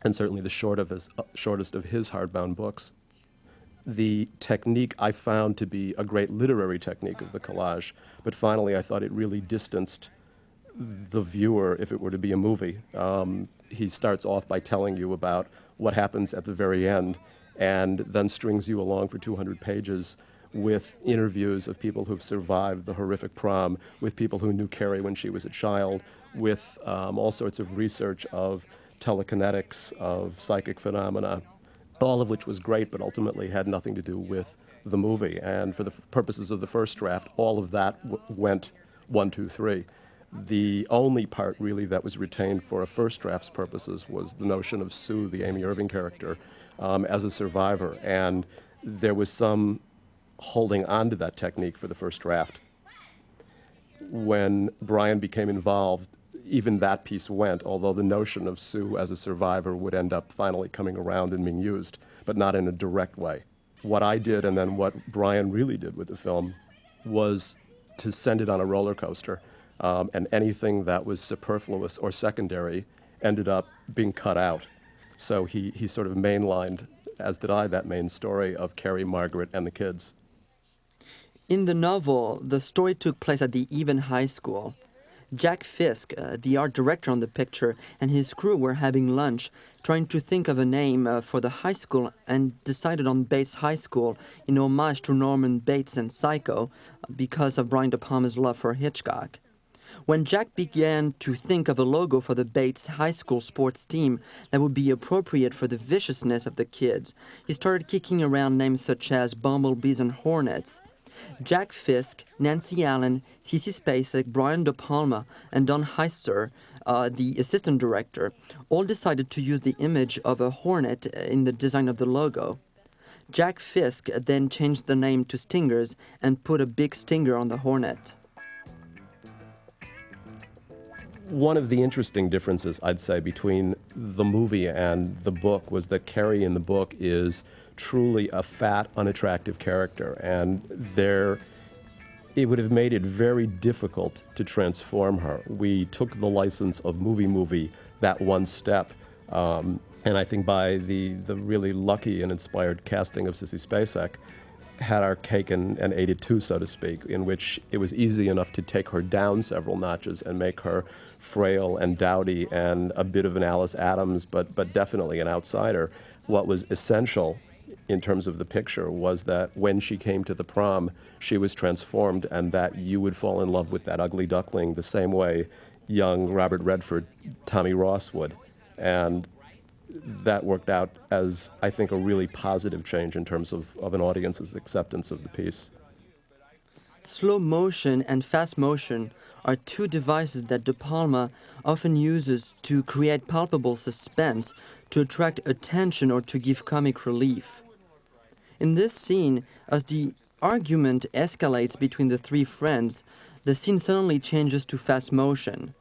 E: and certainly the shortest of his hardbound books. The technique I found to be a great literary technique of the collage, but finally I thought it really distanced the viewer if it were to be a movie. He starts off by telling you about what happens at the very end and then strings you along for 200 pages with interviews of people who've survived the horrific prom, with people who knew Carrie when she was a child, with all sorts of research of telekinetics, of psychic phenomena. all of which was great, but ultimately had nothing to do with the movie. And for the purposes of the first draft, all of that went 1, 2, 3. The only part really that was retained for a first draft's purposes was the notion of Sue, the Amy Irving character, as a survivor. And there was some holding on to that technique for the first draft. When Brian became involved, even that piece went, although the notion of Sue as a survivor would end up finally coming around and being used, but not in a direct way. What I did, and then what Brian really did with the film, was to send it on a roller coaster, and anything that was superfluous or secondary ended up being cut out. So he sort of mainlined, as did I, that main story of Carrie, Margaret, and the kids.
A: In the novel, the story took place at the Even High School. Jack Fisk, the art director on the picture, and his crew were having lunch, trying to think of a name for the high school, and decided on Bates High School in homage to Norman Bates and Psycho because of Brian De Palma's love for Hitchcock. When Jack began to think of a logo for the Bates High School sports team that would be appropriate for the viciousness of the kids, he started kicking around names such as Bumblebees and Hornets. Jack Fisk, Nancy Allen, Sissy Spacek, Brian De Palma, and Don Heister, the assistant director, all decided to use the image of a hornet in the design of the logo. Jack Fisk then changed the name to Stingers and put a big stinger on the hornet.
E: One of the interesting differences, I'd say, between the movie and the book was that Carrie in the book is truly a fat, unattractive character, and it would have made it very difficult to transform her. We took the license of movie that one step, and I think by the really lucky and inspired casting of Sissy Spacek, had our cake and ate it too, so to speak, in which it was easy enough to take her down several notches and make her frail and dowdy and a bit of an Alice Adams, but definitely an outsider. What was essential in terms of the picture was that when she came to the prom, she was transformed, and that you would fall in love with that ugly duckling the same way young Robert Redford, Tommy Ross would. And that worked out as, I think, a really positive change in terms of an audience's acceptance of the piece.
A: Slow motion and fast motion are two devices that De Palma often uses to create palpable suspense, to attract attention, or to give comic relief. In this scene, as the argument escalates between the three friends, the scene suddenly changes to fast motion.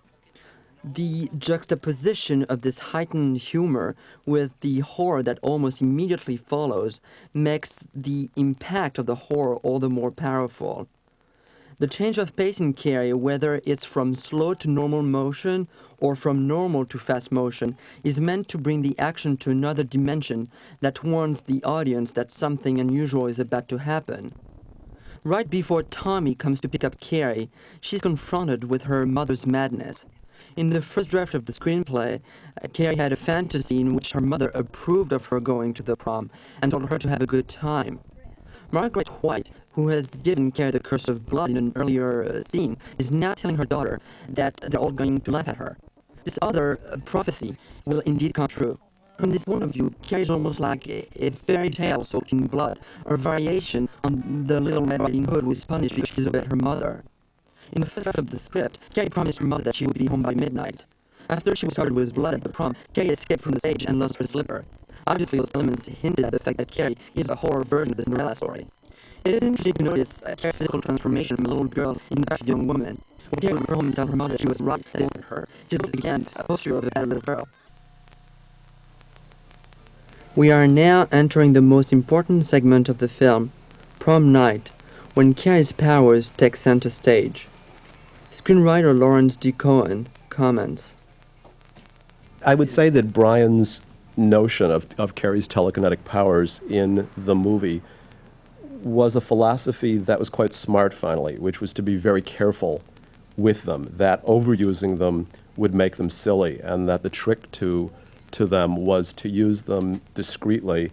A: The juxtaposition of this heightened humor with the horror that almost immediately follows makes the impact of the horror all the more powerful. The change of pace in Carrie, whether it's from slow to normal motion or from normal to fast motion, is meant to bring the action to another dimension that warns the audience that something unusual is about to happen. Right before Tommy comes to pick up Carrie, she's confronted with her mother's madness. In the first draft of the screenplay, Carrie had a fantasy in which her mother approved of her going to the prom and told her to have a good time. Margaret White, who has given Carrie the curse of blood in an earlier scene, is now telling her daughter that they're all going to laugh at her. This other prophecy will indeed come true. From this point of view, Carrie is almost like a fairy tale soaked in blood, or a variation on the Little Red Riding Hood who is punished because she disobeyed her mother. In the first draft of the script, Carrie promised her mother that she would be home by midnight. After she was started with blood at the prom, Carrie escaped from the stage and lost her slipper. Obviously, those elements hinted at the fact that Carrie is a horror version of the Cinderella story. It is interesting to notice Carrie's physical transformation from a little girl into a young woman. When Carrie went home and told her mother that she was right, that they wanted her, she looked again a posture of a bad little girl. We are now entering the most important segment of the film, prom night, when Carrie's powers take center stage. Screenwriter Lawrence D Cohen comments.
E: I would say that Brian's notion of Carrie's telekinetic powers in the movie was a philosophy that was quite smart, finally, which was to be very careful with them, that overusing them would make them silly, and that the trick to them was to use them discreetly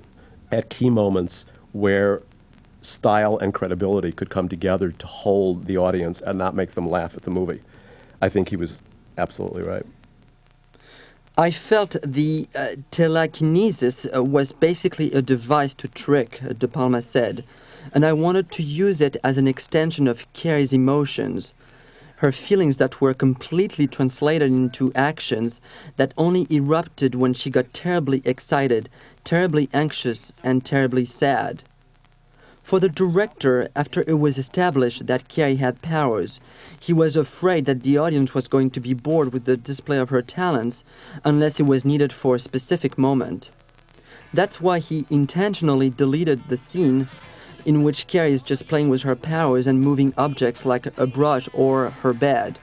E: at key moments where style and credibility could come together to hold the audience and not make them laugh at the movie. I think he was absolutely right.
A: I felt the telekinesis was basically a device to trick, De Palma said, and I wanted to use it as an extension of Carrie's emotions, her feelings that were completely translated into actions that only erupted when she got terribly excited, terribly anxious, and terribly sad. For the director, after it was established that Carrie had powers, he was afraid that the audience was going to be bored with the display of her talents unless it was needed for a specific moment. That's why he intentionally deleted the scene in which Carrie is just playing with her powers and moving objects like a brush or her bed.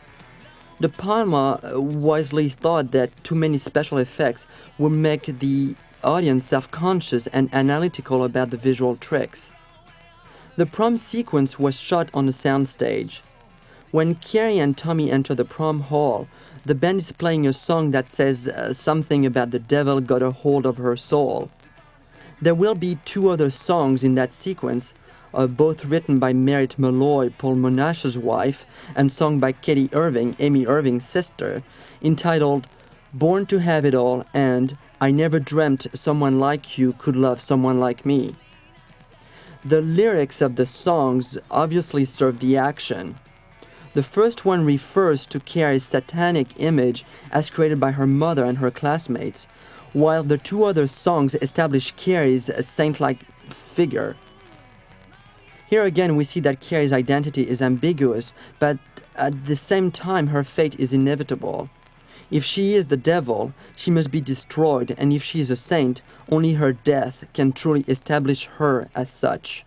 A: De Palma wisely thought that too many special effects would make the audience self-conscious and analytical about the visual tricks. The prom sequence was shot on a soundstage. When Carrie and Tommy enter the prom hall, the band is playing a song that says something about the devil got a hold of her soul. There will be two other songs in that sequence, both written by Merritt Malloy, Paul Monash's wife, and sung by Katie Irving, Amy Irving's sister, entitled Born to Have It All and I Never Dreamt Someone Like You Could Love Someone Like Me. The lyrics of the songs obviously serve the action. The first one refers to Carrie's satanic image as created by her mother and her classmates, while the two other songs establish Carrie's saint-like figure. Here again we see that Carrie's identity is ambiguous, but at the same time her fate is inevitable. If she is the devil, she must be destroyed, and if she is a saint, only her death can truly establish her as such.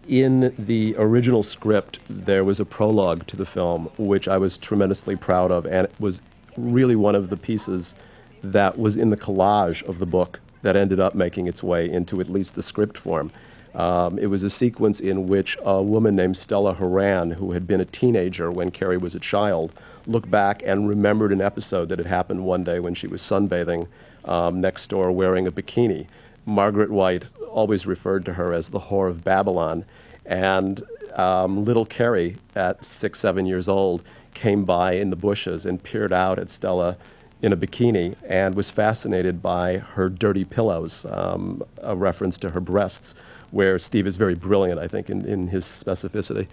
E: In the original script, there was a prologue to the film, which I was tremendously proud of, and it was really one of the pieces that was in the collage of the book that ended up making its way into at least the script form. It was a sequence in which a woman named Stella Horan, who had been a teenager when Carrie was a child, looked back and remembered an episode that had happened one day when she was sunbathing next door wearing a bikini. Margaret White always referred to her as the whore of Babylon, and little Carrie, at 6, 7 years old, came by in the bushes and peered out at Stella in a bikini and was fascinated by her dirty pillows, a reference to her breasts, where Steve is very brilliant, I think, in his specificity.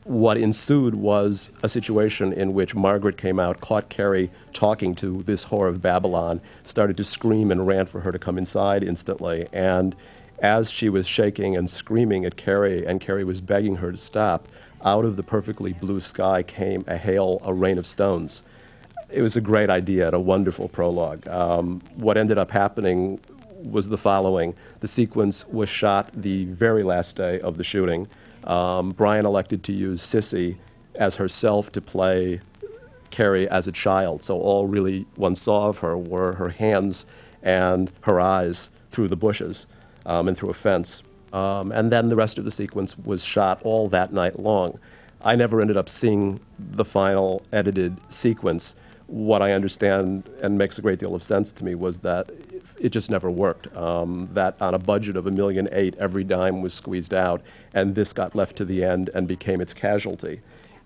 E: What ensued was a situation in which Margaret came out, caught Carrie talking to this whore of Babylon, started to scream and ran for her to come inside instantly. And as she was shaking and screaming at Carrie, and Carrie was begging her to stop, out of the perfectly blue sky came a rain of stones. It was a great idea and a wonderful prologue. What ended up happening was the following. The sequence was shot the very last day of the shooting. Brian elected to use Sissy as herself to play Carrie as a child, so all really one saw of her were her hands and her eyes through the bushes and through a fence. And then the rest of the sequence was shot all that night long. I never ended up seeing the final edited sequence. What I understand and makes a great deal of sense to me was that it just never worked. That on a budget of $1.8 million, every dime was squeezed out, and this got left to the end and became its casualty.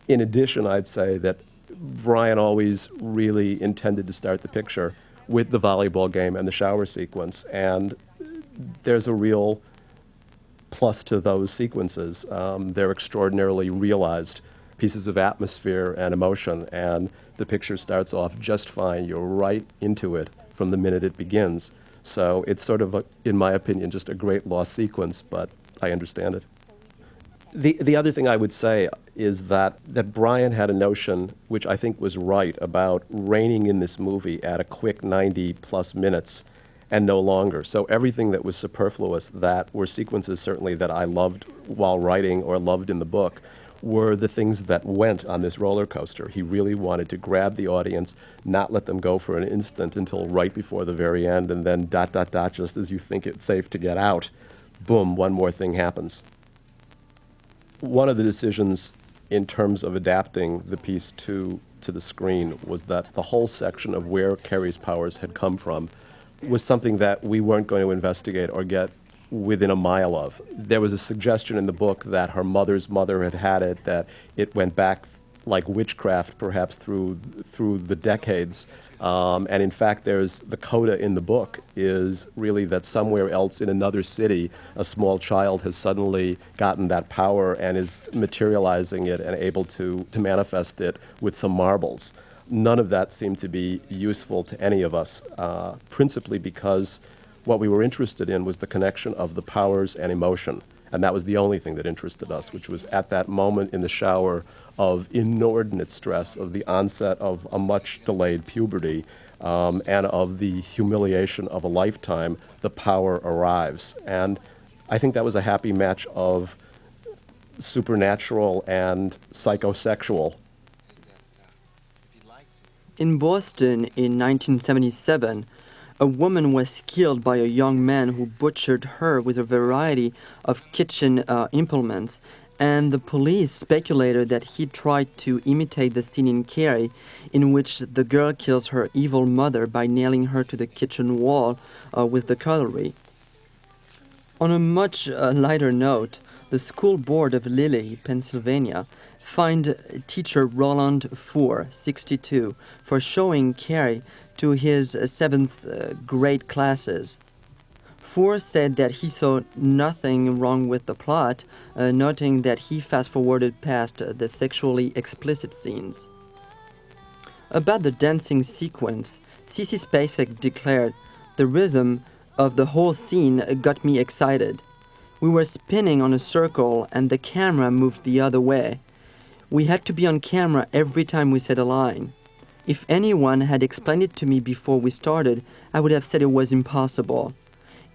E: In addition, I'd say that Brian always really intended to start the picture with the volleyball game and the shower sequence, and there's a real plus to those sequences. They're extraordinarily realized pieces of atmosphere and emotion, and the picture starts off just fine. You're right into it from the minute it begins. So it's sort of, in my opinion, just a great lost sequence, but I understand it. The other thing I would say is that Brian had a notion, which I think was right, about reining in this movie at a quick 90-plus minutes and no longer. So everything that was superfluous, that were sequences certainly that I loved while writing or loved in the book, were the things that went on this roller coaster. He really wanted to grab the audience, not let them go for an instant until right before the very end, and then ... just as you think it's safe to get out, boom, one more thing happens. One of the decisions in terms of adapting the piece to the screen was that the whole section of where Carrie's powers had come from was something that we weren't going to investigate or get within a mile of. There was a suggestion in the book that her mother's mother had it, that it went back like witchcraft, perhaps through the decades. And in fact, there's the coda in the book is really that somewhere else in another city, a small child has suddenly gotten that power and is materializing it and able to manifest it with some marbles. None of that seemed to be useful to any of us, principally because what we were interested in was the connection of the powers and emotion. And that was the only thing that interested us, which was at that moment in the shower of inordinate stress, of the onset of a much delayed puberty, and of the humiliation of a lifetime, the power arrives. And I think that was a happy match of supernatural and psychosexual.
A: In Boston in 1977, a woman was killed by a young man who butchered her with a variety of kitchen implements, and the police speculated that he tried to imitate the scene in Carrie, in which the girl kills her evil mother by nailing her to the kitchen wall with the cutlery. On a much lighter note, the school board of Lilly, Pennsylvania, fined teacher Roland Four, 62, for showing Carrie to his 7th grade classes. Four said that he saw nothing wrong with the plot, noting that he fast-forwarded past the sexually explicit scenes. About the dancing sequence, Sissy Spacek declared, "The rhythm of the whole scene got me excited. We were spinning on a circle and the camera moved the other way. We had to be on camera every time we said a line. If anyone had explained it to me before we started, I would have said it was impossible.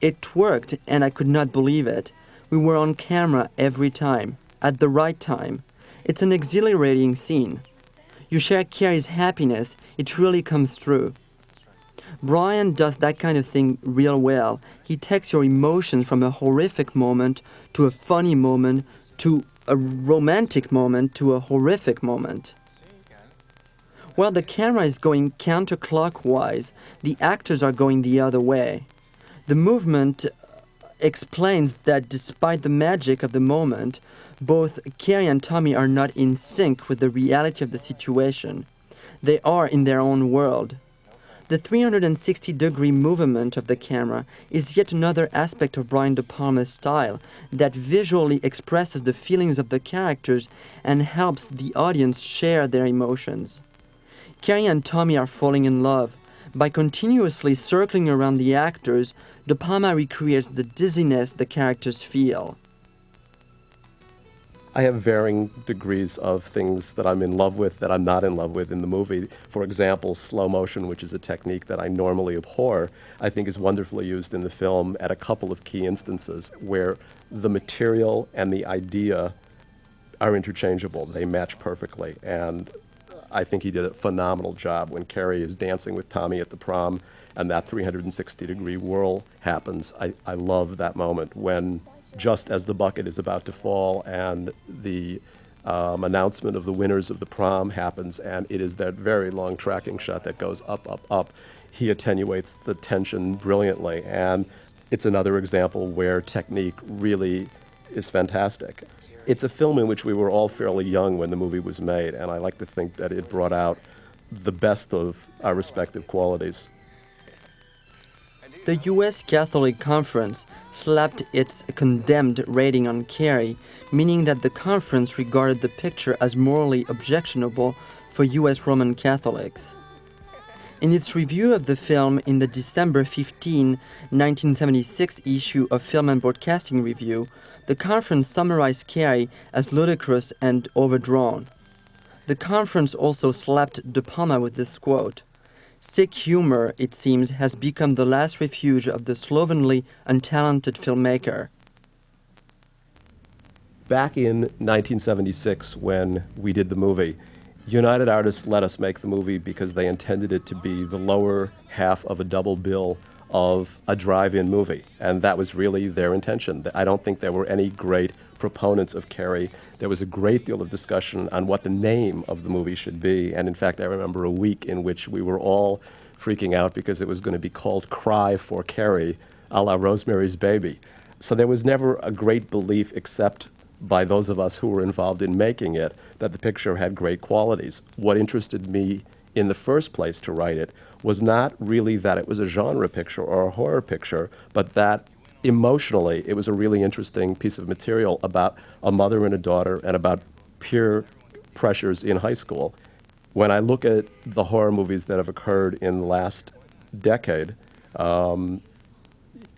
A: It worked and I could not believe it. We were on camera every time, at the right time. It's an exhilarating scene. You share Carrie's happiness, it really comes through." Brian does that kind of thing real well. He takes your emotions from a horrific moment to a funny moment to a romantic moment to a horrific moment. While the camera is going counterclockwise, the actors are going the other way. The movement explains that despite the magic of the moment, both Carrie and Tommy are not in sync with the reality of the situation. They are in their own world. The 360-degree movement of the camera is yet another aspect of Brian De Palma's style that visually expresses the feelings of the characters and helps the audience share their emotions. Carrie and Tommy are falling in love. By continuously circling around the actors, De Palma recreates the dizziness the characters feel.
E: I have varying degrees of things that I'm in love with that I'm not in love with in the movie. For example, slow motion, which is a technique that I normally abhor, I think is wonderfully used in the film at a couple of key instances where the material and the idea are interchangeable. They match perfectly. And I think he did a phenomenal job when Carrie is dancing with Tommy at the prom and that 360-degree whirl happens. I love that moment when just as the bucket is about to fall and the announcement of the winners of the prom happens, and it is that very long tracking shot that goes up, up, up. He attenuates the tension brilliantly, and it's another example where technique really is fantastic. It's a film in which we were all fairly young when the movie was made, and I like to think that it brought out the best of our respective qualities.
A: The U.S. Catholic Conference slapped its condemned rating on Carrie, meaning that the conference regarded the picture as morally objectionable for U.S. Roman Catholics. In its review of the film in the December 15, 1976 issue of Film and Broadcasting Review, the conference summarized Carrie as ludicrous and overdrawn. The conference also slapped De Palma with this quote, "Sick humor, it seems, has become the last refuge of the slovenly, untalented filmmaker."
E: Back in 1976, when we did the movie, United Artists let us make the movie because they intended it to be the lower half of a double bill of a drive-in movie, and that was really their intention. I don't think there were any great proponents of Carrie. There was a great deal of discussion on what the name of the movie should be, and in fact, I remember a week in which we were all freaking out because it was going to be called Cry for Carrie, a la Rosemary's Baby. So there was never a great belief except by those of us who were involved in making it that the picture had great qualities. What interested me in the first place to write it was not really that it was a genre picture or a horror picture, but that emotionally it was a really interesting piece of material about a mother and a daughter and about peer pressures in high school. When I look at the horror movies that have occurred in the last decade,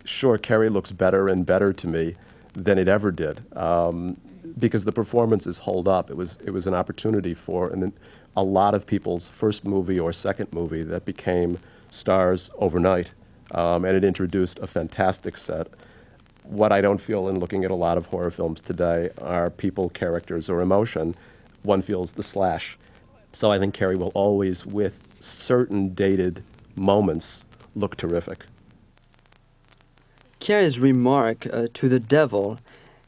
E: sure, Carrie looks better and better to me than it ever did, because the performances hold up. It was an opportunity for a lot of people's first movie or second movie that became stars overnight, and it introduced a fantastic set. What I don't feel in looking at a lot of horror films today are people, characters, or emotion. One feels the slash. So I think Carrie will always, with certain dated moments, look terrific.
A: Carrie's remark to the devil,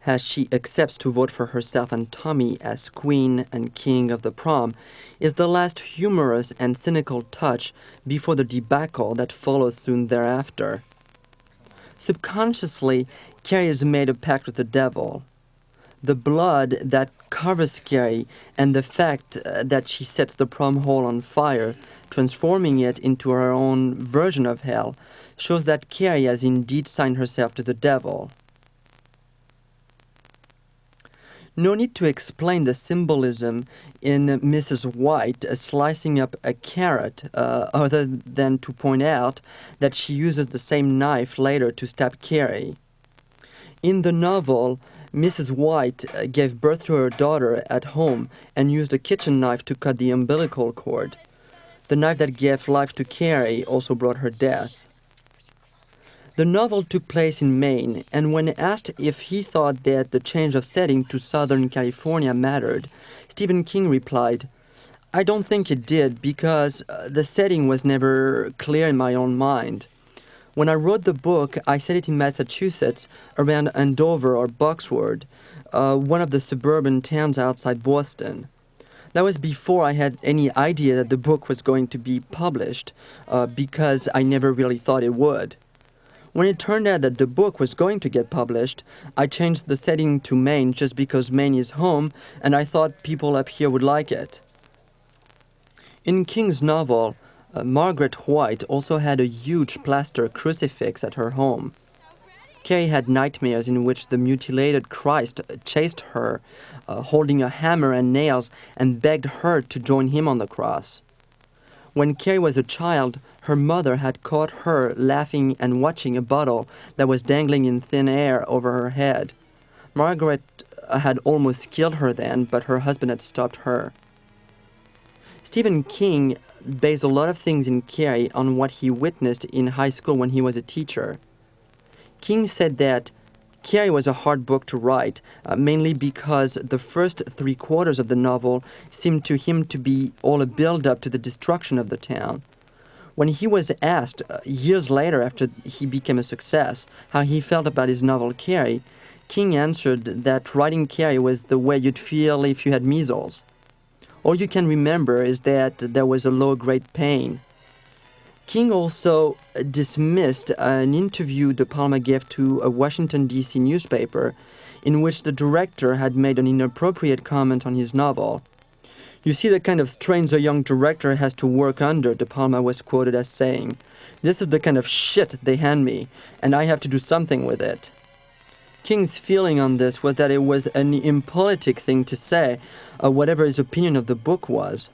A: as she accepts to vote for herself and Tommy as queen and king of the prom, is the last humorous and cynical touch before the debacle that follows soon thereafter. Subconsciously, Carrie has made a pact with the devil. The blood that covers Carrie and the fact that she sets the prom hall on fire, transforming it into her own version of hell, shows that Carrie has indeed signed herself to the devil. No need to explain the symbolism in Mrs. White slicing up a carrot, other than to point out that she uses the same knife later to stab Carrie. In the novel, Mrs. White gave birth to her daughter at home and used a kitchen knife to cut the umbilical cord. The knife that gave life to Carrie also brought her death. The novel took place in Maine, and when asked if he thought that the change of setting to Southern California mattered, Stephen King replied, "I don't think it did because the setting was never clear in my own mind. When I wrote the book, I set it in Massachusetts, around Andover or Boxwood, one of the suburban towns outside Boston. That was before I had any idea that the book was going to be published, because I never really thought it would. When it turned out that the book was going to get published, I changed the setting to Maine just because Maine is home, and I thought people up here would like it." In King's novel, Margaret White also had a huge plaster crucifix at her home. Carrie had nightmares in which the mutilated Christ chased her, holding a hammer and nails, and begged her to join him on the cross. When Carrie was a child, her mother had caught her laughing and watching a bottle that was dangling in thin air over her head. Margaret had almost killed her then, but her husband had stopped her. Stephen King based a lot of things in Carrie on what he witnessed in high school when he was a teacher. King said that Carrie was a hard book to write, mainly because the first 3/4 of the novel seemed to him to be all a build-up to the destruction of the town. When he was asked, years later after he became a success, how he felt about his novel Carrie, King answered that writing Carrie was the way you'd feel if you had measles. All you can remember is that there was a low-grade pain. King also dismissed an interview De Palma gave to a Washington, D.C. newspaper in which the director had made an inappropriate comment on his novel. "You see the kind of strains a young director has to work under," De Palma was quoted as saying. "This is the kind of shit they hand me, and I have to do something with it." King's feeling on this was that it was an impolitic thing to say, whatever his opinion of the book was.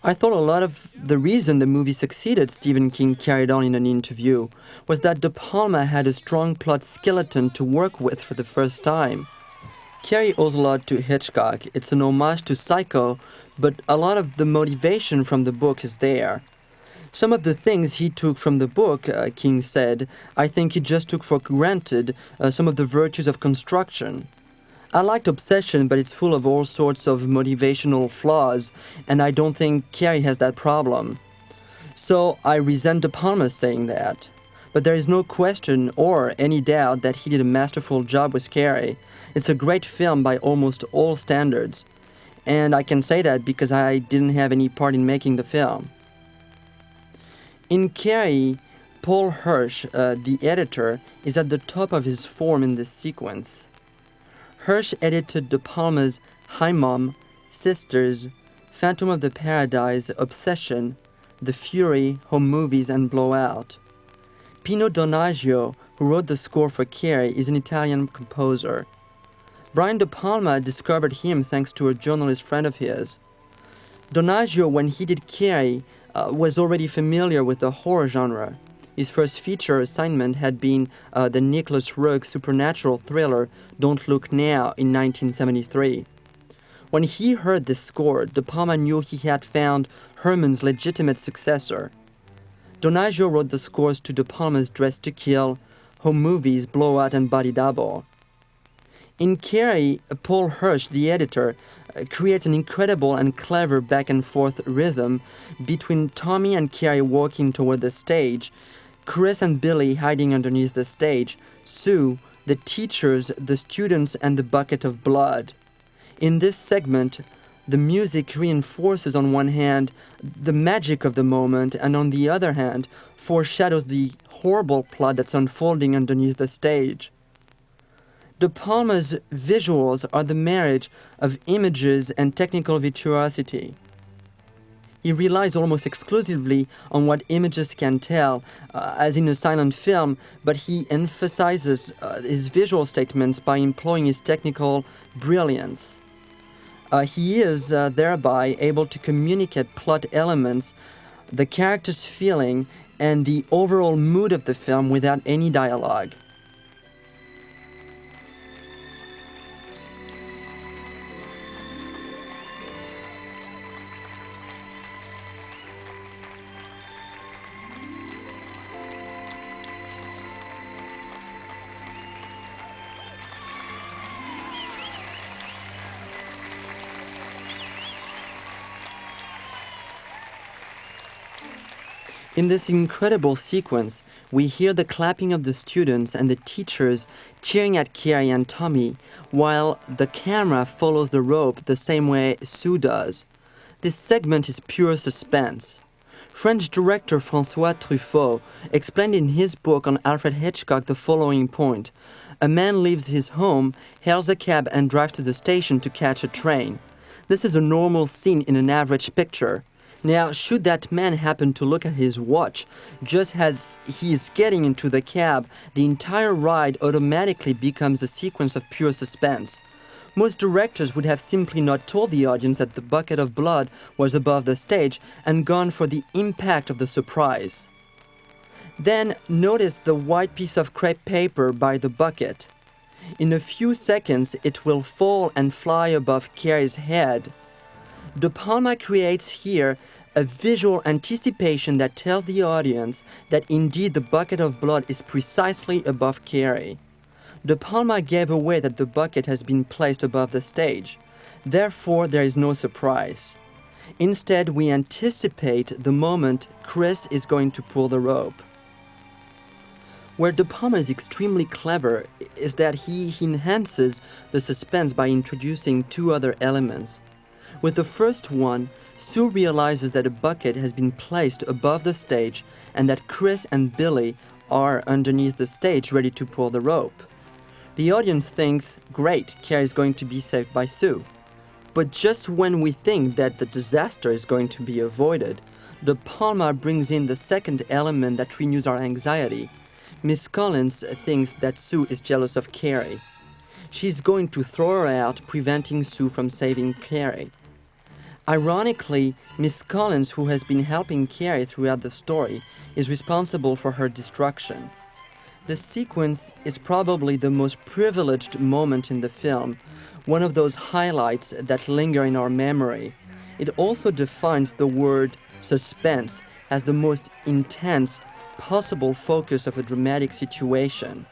A: "I thought a lot of the reason the movie succeeded," Stephen King carried on in an interview, "was that De Palma had a strong plot skeleton to work with for the first time. Carrie owes a lot to Hitchcock. It's an homage to Psycho, but a lot of the motivation from the book is there. Some of the things he took from the book," King said, "I think he just took for granted some of the virtues of construction. I liked Obsession, but it's full of all sorts of motivational flaws, and I don't think Carrie has that problem. So I resent De Palma saying that. But there is no question or any doubt that he did a masterful job with Carrie. It's a great film by almost all standards. And I can say that because I didn't have any part in making the film." In Carrie, Paul Hirsch, the editor, is at the top of his form in this sequence. Hirsch edited De Palma's Hi Mom, Sisters, Phantom of the Paradise, Obsession, The Fury, Home Movies, and Blowout. Pino Donaggio, who wrote the score for Carrie, is an Italian composer. Brian De Palma discovered him thanks to a journalist friend of his. Donaggio, when he did Carrie, was already familiar with the horror genre. His first feature assignment had been the Nicholas Roeg supernatural thriller Don't Look Now in 1973. When he heard this score, De Palma knew he had found Herman's legitimate successor. Donaggio wrote the scores to De Palma's Dressed to Kill, Home Movies, Blowout, and Body Double. In Carrie, Paul Hirsch, the editor, creates an incredible and clever back-and-forth rhythm between Tommy and Carrie walking toward the stage, Chris and Billy hiding underneath the stage, Sue, the teachers, the students, and the bucket of blood. In this segment, the music reinforces on one hand the magic of the moment and on the other hand foreshadows the horrible plot that's unfolding underneath the stage. De Palma's visuals are the marriage of images and technical virtuosity. He relies almost exclusively on what images can tell, as in a silent film, but he emphasizes his visual statements by employing his technical brilliance. He is thereby able to communicate plot elements, the character's feeling, and the overall mood of the film without any dialogue. In this incredible sequence, we hear the clapping of the students and the teachers cheering at Carrie and Tommy, while the camera follows the rope the same way Sue does. This segment is pure suspense. French director François Truffaut explained in his book on Alfred Hitchcock the following point. A man leaves his home, hails a cab, and drives to the station to catch a train. This is a normal scene in an average picture. Now, should that man happen to look at his watch, just as he is getting into the cab, the entire ride automatically becomes a sequence of pure suspense. Most directors would have simply not told the audience that the bucket of blood was above the stage and gone for the impact of the surprise. Then, notice the white piece of crepe paper by the bucket. In a few seconds, it will fall and fly above Carrie's head. De Palma creates here a visual anticipation that tells the audience that indeed the bucket of blood is precisely above Carrie. De Palma gave away that the bucket has been placed above the stage. Therefore, there is no surprise. Instead, we anticipate the moment Chris is going to pull the rope. Where De Palma is extremely clever is that he enhances the suspense by introducing two other elements. With the first one, Sue realizes that a bucket has been placed above the stage and that Chris and Billy are underneath the stage ready to pull the rope. The audience thinks, great, Carrie is going to be saved by Sue. But just when we think that the disaster is going to be avoided, De Palma brings in the second element that renews our anxiety. Miss Collins thinks that Sue is jealous of Carrie. She's going to throw her out, preventing Sue from saving Carrie. Ironically, Miss Collins, who has been helping Carrie throughout the story, is responsible for her destruction. This sequence is probably the most privileged moment in the film, one of those highlights that linger in our memory. It also defines the word suspense as the most intense possible focus of a dramatic situation.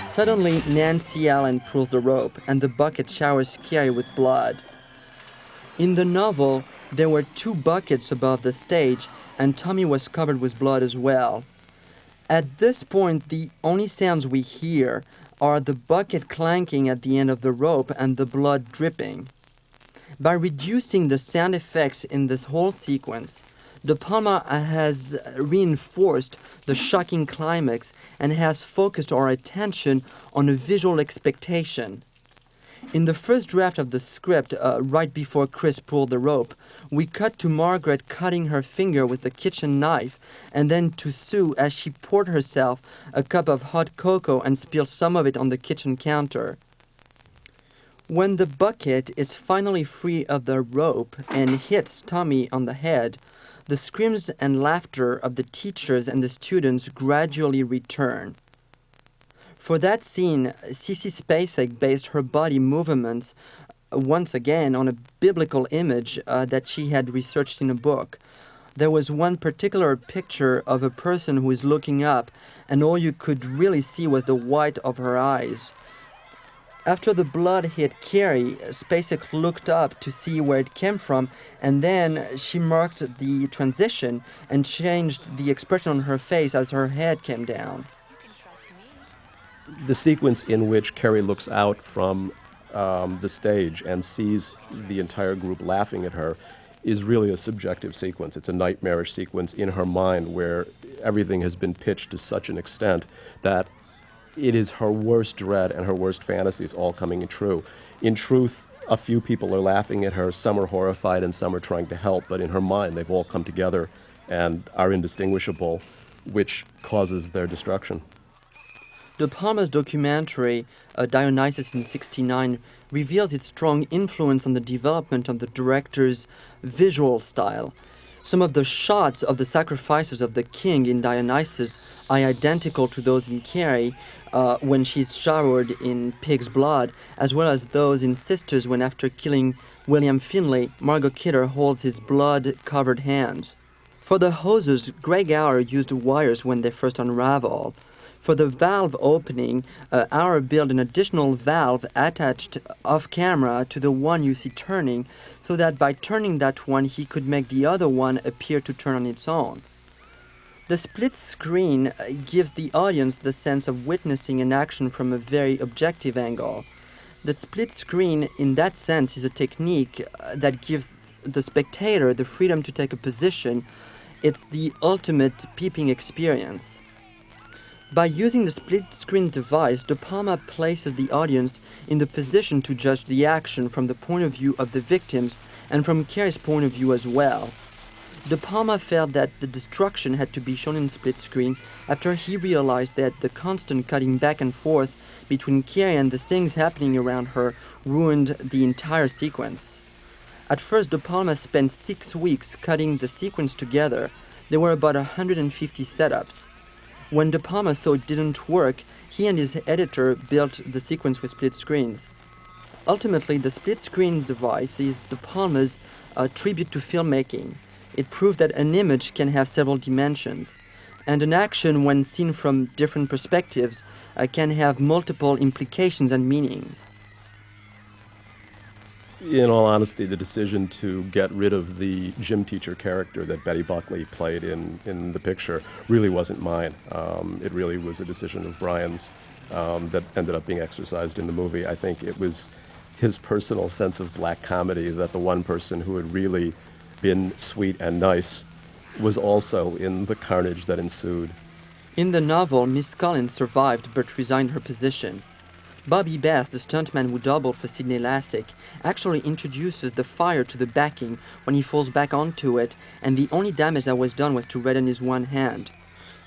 A: Suddenly, Nancy Allen pulls the rope, and the bucket showers Carrie with blood. In the novel, there were two buckets above the stage, and Tommy was covered with blood as well. At this point, the only sounds we hear are the bucket clanking at the end of the rope and the blood dripping. By reducing the sound effects in this whole sequence, De Palma has reinforced the shocking climax and has focused our attention on a visual expectation. In the first draft of the script, right before Chris pulled the rope, we cut to Margaret cutting her finger with the kitchen knife, and then to Sue as she poured herself a cup of hot cocoa and spilled some of it on the kitchen counter. When the bucket is finally free of the rope and hits Tommy on the head, the screams and laughter of the teachers and the students gradually return. For that scene, Sissy Spacek based her body movements once again on a biblical image that she had researched in a book. There was one particular picture of a person who is looking up, and all you could really see was the white of her eyes. After the blood hit Carrie, Spacek looked up to see where it came from, and then she marked the transition and changed the expression on her face as her head came down.
E: The sequence in which Carrie looks out from the stage and sees the entire group laughing at her is really a subjective sequence. It's a nightmarish sequence in her mind where everything has been pitched to such an extent that it is her worst dread and her worst fantasies all coming true. In truth, a few people are laughing at her, some are horrified and some are trying to help, but in her mind they've all come together and are indistinguishable, which causes their destruction.
A: De Palma's documentary, Dionysus in '69, reveals its strong influence on the development of the director's visual style. Some of the shots of the sacrifices of the king in Dionysus are identical to those in Carrie when she's showered in pig's blood, as well as those in Sisters when, after killing William Finley, Margot Kidder holds his blood-covered hands. For the hoses, Greg Auer used wires when they first unravel. For the valve opening, Auer built an additional valve attached off-camera to the one you see turning, so that by turning that one, he could make the other one appear to turn on its own. The split screen gives the audience the sense of witnessing an action from a very objective angle. The split screen, in that sense, is a technique that gives the spectator the freedom to take a position. It's the ultimate peeping experience. By using the split-screen device, De Palma places the audience in the position to judge the action from the point of view of the victims and from Carrie's point of view as well. De Palma felt that the destruction had to be shown in split-screen after he realized that the constant cutting back and forth between Carrie and the things happening around her ruined the entire sequence. At first, De Palma spent 6 weeks cutting the sequence together. There were about 150 setups. When De Palma saw it didn't work, he and his editor built the sequence with split screens. Ultimately, the split screen device is De Palma's tribute to filmmaking. It proved that an image can have several dimensions, and an action, when seen from different perspectives, can have multiple implications and meanings.
E: In all honesty, the decision to get rid of the gym teacher character that Betty Buckley played in the picture really wasn't mine. It really was a decision of Brian's that ended up being exercised in the movie. I think it was his personal sense of black comedy that the one person who had really been sweet and nice was also in the carnage that ensued.
A: In the novel, Miss Collins survived but resigned her position. Bobby Bass, the stuntman who doubled for Sidney Lassick, actually introduces the fire to the backing when he falls back onto it, and the only damage that was done was to redden his one hand.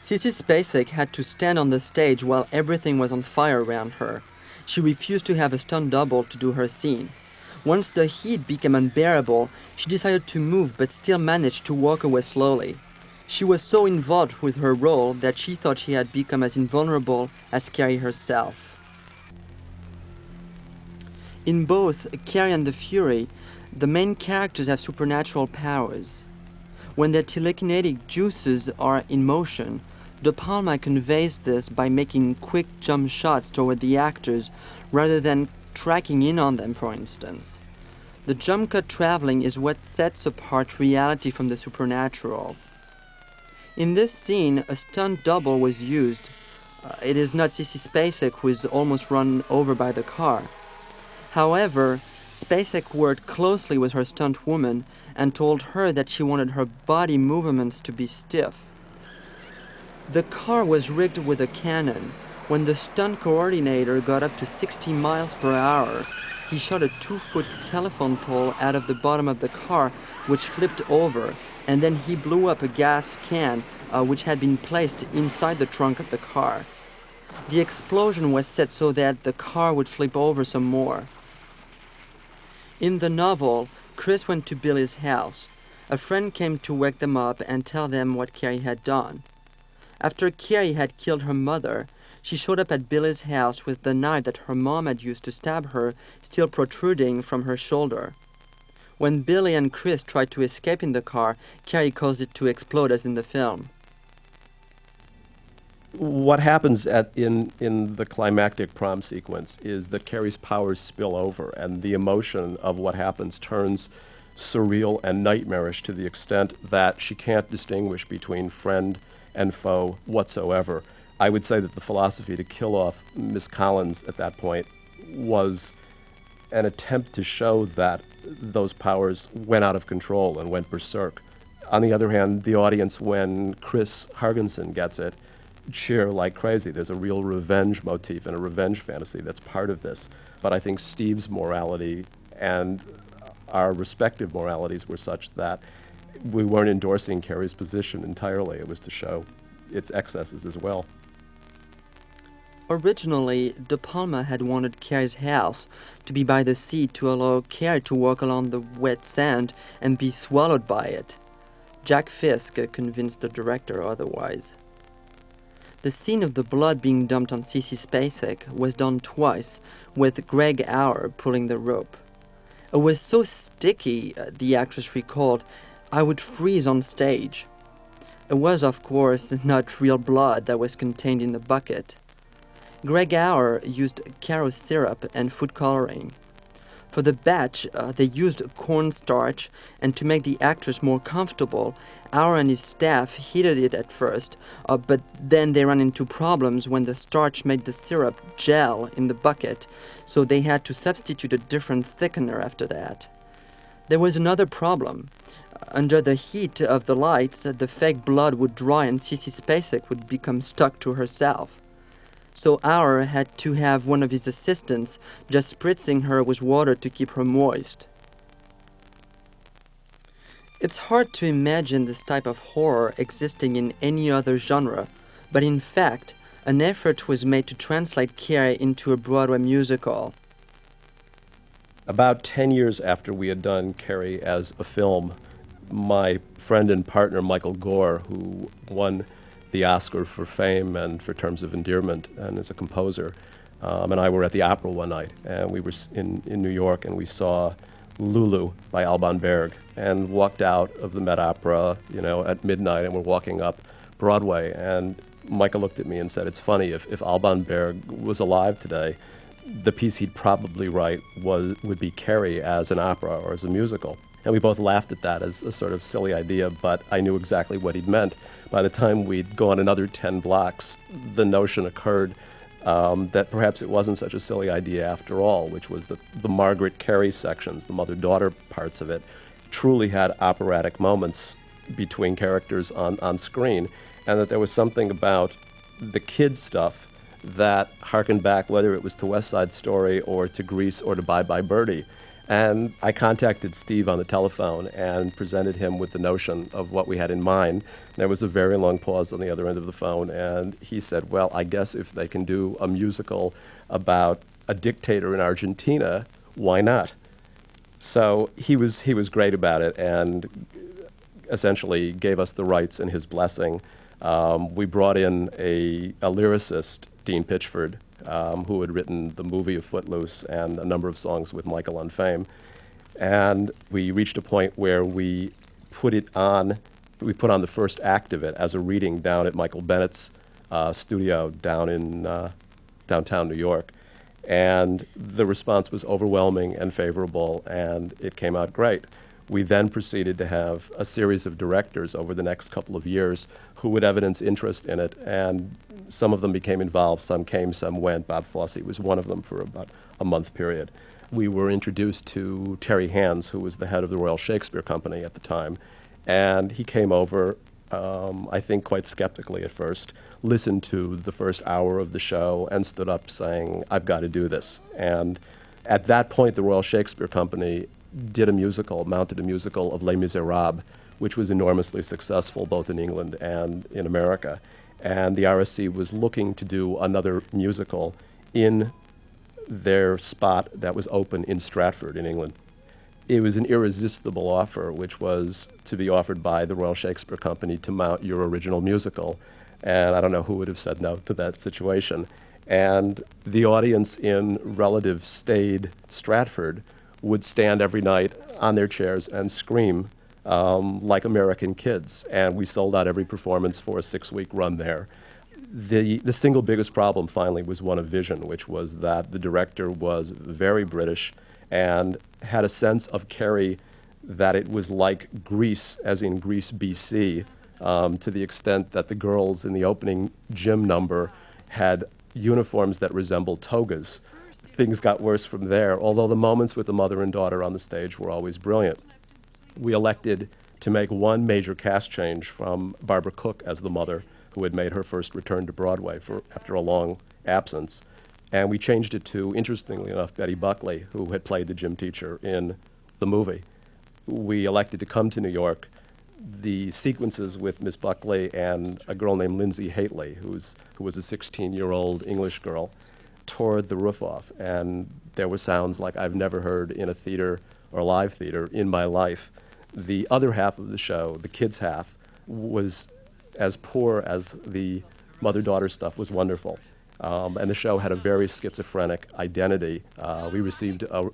A: Sissy Spacek had to stand on the stage while everything was on fire around her. She refused to have a stunt double to do her scene. Once the heat became unbearable, she decided to move but still managed to walk away slowly. She was so involved with her role that she thought she had become as invulnerable as Carrie herself. In both Carrie and the Fury, the main characters have supernatural powers. When their telekinetic juices are in motion, De Palma conveys this by making quick jump shots toward the actors rather than tracking in on them, for instance. The jump cut traveling is what sets apart reality from the supernatural. In this scene, a stunt double was used. It is not Sissy Spacek who is almost run over by the car. However, Spacek worked closely with her stunt woman and told her that she wanted her body movements to be stiff. The car was rigged with a cannon. When the stunt coordinator got up to 60 miles per hour, he shot a 2-foot telephone pole out of the bottom of the car, which flipped over, and then he blew up a gas can which had been placed inside the trunk of the car. The explosion was set so that the car would flip over some more. In the novel, Chris went to Billy's house. A friend came to wake them up and tell them what Carrie had done. After Carrie had killed her mother, she showed up at Billy's house with the knife that her mom had used to stab her still protruding from her shoulder. When Billy and Chris tried to escape in the car, Carrie caused it to explode as in the film.
E: What happens in the climactic prom sequence is that Carrie's powers spill over, and the emotion of what happens turns surreal and nightmarish to the extent that she can't distinguish between friend and foe whatsoever. I would say that the philosophy to kill off Miss Collins at that point was an attempt to show that those powers went out of control and went berserk. On the other hand, the audience, when Chris Hargensen gets it, cheer like crazy. There's a real revenge motif and a revenge fantasy that's part of this. But I think Steve's morality and our respective moralities were such that we weren't endorsing Carrie's position entirely. It was to show its excesses as well.
A: Originally, De Palma had wanted Carrie's house to be by the sea to allow Carrie to walk along the wet sand and be swallowed by it. Jack Fisk convinced the director otherwise. The scene of the blood being dumped on Sissy Spacek was done twice, with Greg Auer pulling the rope. It was so sticky, the actress recalled, I would freeze on stage. It was, of course, not real blood that was contained in the bucket. Greg Auer used Caro syrup and food coloring. For the batch, they used cornstarch, and to make the actress more comfortable, Auer and his staff heated it at first, but then they ran into problems when the starch made the syrup gel in the bucket, so they had to substitute a different thickener after that. There was another problem. Under the heat of the lights, the fake blood would dry and Sissy Spacek would become stuck to herself. So Auer had to have one of his assistants just spritzing her with water to keep her moist. It's hard to imagine this type of horror existing in any other genre, but in fact, an effort was made to translate Carrie into a Broadway musical.
E: About 10 years after we had done Carrie as a film, my friend and partner Michael Gore, who won the Oscar for Fame and for Terms of Endearment and as a composer, and I were at the opera one night, and we were in New York, and we saw Lulu by Alban Berg, and walked out of the Met Opera, at midnight, and we're walking up Broadway, and Michael looked at me and said, it's funny, if Alban Berg was alive today, the piece he'd probably write would be Carrie as an opera or as a musical. And we both laughed at that as a sort of silly idea, but I knew exactly what he'd meant. By the time we'd gone another 10 blocks, the notion occurred that perhaps it wasn't such a silly idea after all, which was the Margaret Carey sections, the mother-daughter parts of it, truly had operatic moments between characters on screen, and that there was something about the kids' stuff that harkened back, whether it was to West Side Story or to Grease or to Bye Bye Birdie. And I contacted Steve on the telephone and presented him with the notion of what we had in mind. There was a very long pause on the other end of the phone, and he said, well, I guess if they can do a musical about a dictator in Argentina, why not? So he was great about it and essentially gave us the rights and his blessing. We brought in a lyricist, Dean Pitchford, who had written the movie of Footloose and a number of songs with Michael on Fame. And we reached a point where we put on the first act of it as a reading down at Michael Bennett's studio down in downtown New York. And the response was overwhelming and favorable, and it came out great. We then proceeded to have a series of directors over the next couple of years who would evidence interest in it, and some of them became involved, some came, some went. Bob Fosse was one of them for about a month period. we were introduced to Terry Hands, who was the head of the Royal Shakespeare Company at the time. And he came over, I think quite skeptically at first, listened to the first hour of the show and stood up saying, "I've got to do this." And at that point, the Royal Shakespeare Company mounted a musical of Les Miserables, which was enormously successful both in England and in America. And the RSC was looking to do another musical in their spot that was open in Stratford in England. It was an irresistible offer, which was to be offered by the Royal Shakespeare Company to mount your original musical. And I don't know who would have said no to that situation. And the audience in relative staid Stratford would stand every night on their chairs and scream like American kids. And we sold out every performance for a 6-week run there. The single biggest problem finally was one of vision, which was that the director was very British and had a sense of Carrie that it was like Greece, as in Greece BC, to the extent that the girls in the opening gym number had uniforms that resembled togas. Things got worse from there, although the moments with the mother and daughter on the stage were always brilliant. We elected to make one major cast change from Barbara Cook as the mother, who had made her first return to Broadway after a long absence. And we changed it to, interestingly enough, Betty Buckley, who had played the gym teacher in the movie. We elected to come to New York. The sequences with Miss Buckley and a girl named Lindsay Haitley, who was a 16-year-old English girl, tore the roof off. And there were sounds like I've never heard in a theater or live theater in my life. The other half of the show, the kids' half, was as poor as the mother-daughter stuff was wonderful. And the show had a very schizophrenic identity. We received a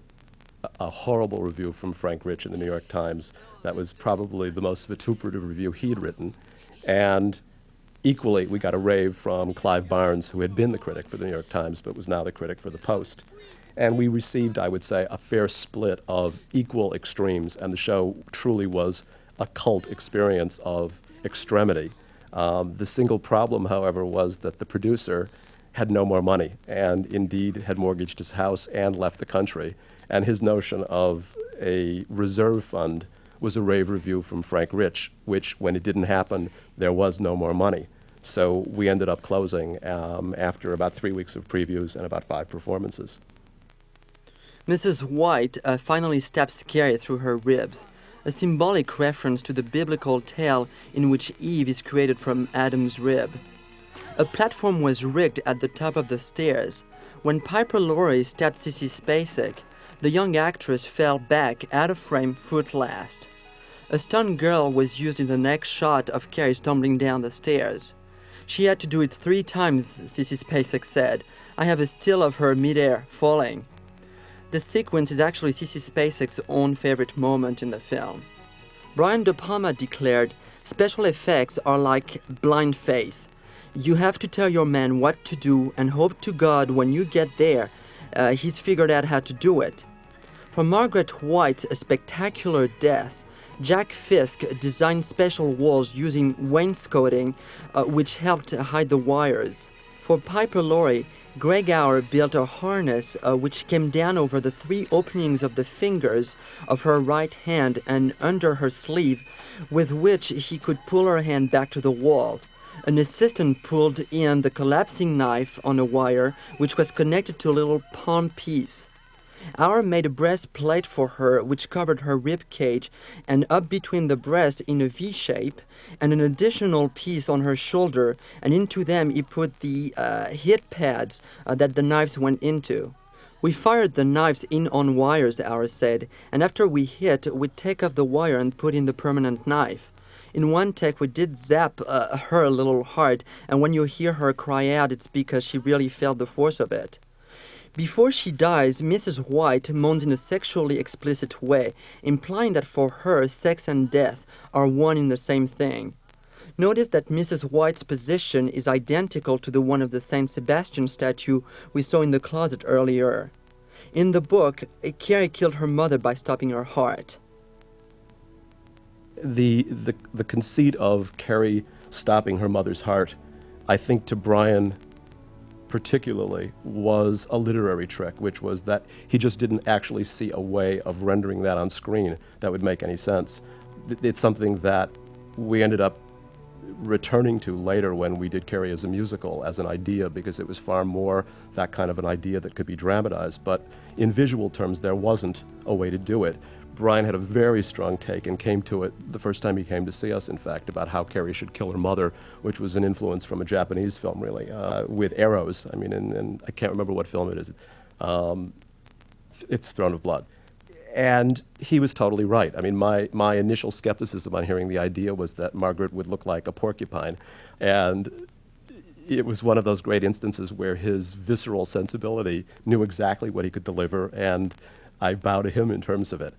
E: horrible review from Frank Rich in the New York Times. That was probably the most vituperative review he'd written. And equally, we got a rave from Clive Barnes, who had been the critic for the New York Times, but was now the critic for the Post. And we received, I would say, a fair split of equal extremes, and the show truly was a cult experience of extremity. The single problem, however, was that the producer had no more money, and indeed had mortgaged his house and left the country. And his notion of a reserve fund was a rave review from Frank Rich, which, when it didn't happen, there was no more money. So we ended up closing after about 3 weeks of previews and about 5 performances.
A: Mrs. White finally stabs Carrie through her ribs, a symbolic reference to the biblical tale in which Eve is created from Adam's rib. A platform was rigged at the top of the stairs. When Piper Laurie stabbed Sissy Spacek, the young actress fell back out of frame foot last. A stunt girl was used in the next shot of Carrie stumbling down the stairs. She had to do it 3 times, Sissy Spacek said. I have a still of her midair falling. The sequence is actually Sissy Spacek's own favorite moment in the film. Brian De Palma declared, "Special effects are like blind faith. You have to tell your man what to do and hope to God when you get there, he's figured out how to do it." For Margaret White's A Spectacular Death, Jack Fisk designed special walls using wainscoting, which helped hide the wires. For Piper Laurie, Greg Auer built a harness which came down over the 3 openings of the fingers of her right hand and under her sleeve, with which he could pull her hand back to the wall. An assistant pulled in the collapsing knife on a wire, which was connected to a little palm piece. Auer made a breastplate for her, which covered her rib cage and up between the breast in a V shape, and an additional piece on her shoulder, and into them he put the hit pads that the knives went into. We fired the knives in on wires, Auer said, and after we hit, we'd take off the wire and put in the permanent knife. In one take, we did zap her a little hard, and when you hear her cry out, it's because she really felt the force of it. Before she dies, Mrs. White moans in a sexually explicit way, implying that for her, sex and death are one and the same thing. Notice that Mrs. White's position is identical to the one of the Saint Sebastian statue we saw in the closet earlier. In the book, Carrie killed her mother by stopping her heart.
E: The conceit of Carrie stopping her mother's heart, I think to Brian particularly was a literary trick, which was that he just didn't actually see a way of rendering that on screen that would make any sense. It's something that we ended up returning to later when we did Carrie as a musical, as an idea, because it was far more that kind of an idea that could be dramatized. But in visual terms, there wasn't a way to do it. Brian had a very strong take and came to it the first time he came to see us, in fact, about how Carrie should kill her mother, which was an influence from a Japanese film, really, with arrows. I mean, and I can't remember what film it is. It's Throne of Blood. And he was totally right. I mean, my initial skepticism on hearing the idea was that Margaret would look like a porcupine. And it was one of those great instances where his visceral sensibility knew exactly what he could deliver, and I bow to him in terms of it.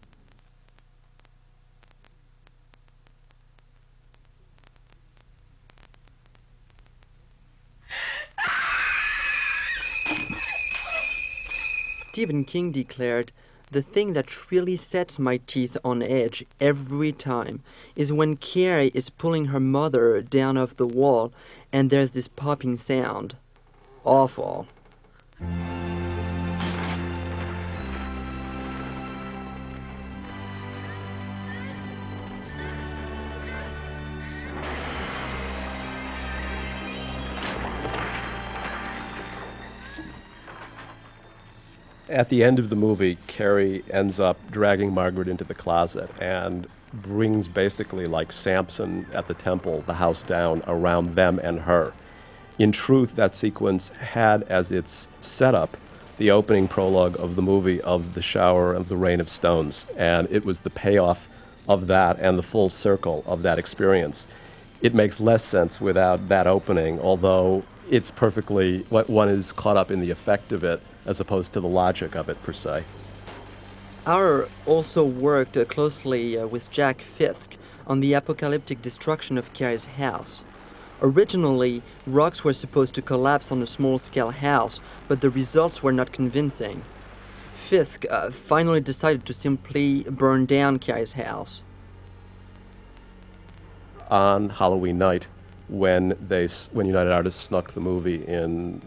A: Stephen King declared, "The thing that really sets my teeth on edge every time is when Carrie is pulling her mother down off the wall and there's this popping sound. Awful."
E: At the end of the movie, Carrie ends up dragging Margaret into the closet and brings basically, like Samson at the temple, the house down around them and her. In truth, that sequence had as its setup the opening prologue of the movie of the shower of the rain of stones, and it was the payoff of that and the full circle of that experience. It makes less sense without that opening, although it's perfectly, what one is caught up in the effect of it as opposed to the logic of it per se.
A: Auer also worked closely with Jack Fisk on the apocalyptic destruction of Carrie's house. Originally, rocks were supposed to collapse on a small-scale house, but the results were not convincing. Fisk finally decided to simply burn down Carrie's house.
E: On Halloween night, when United Artists snuck the movie in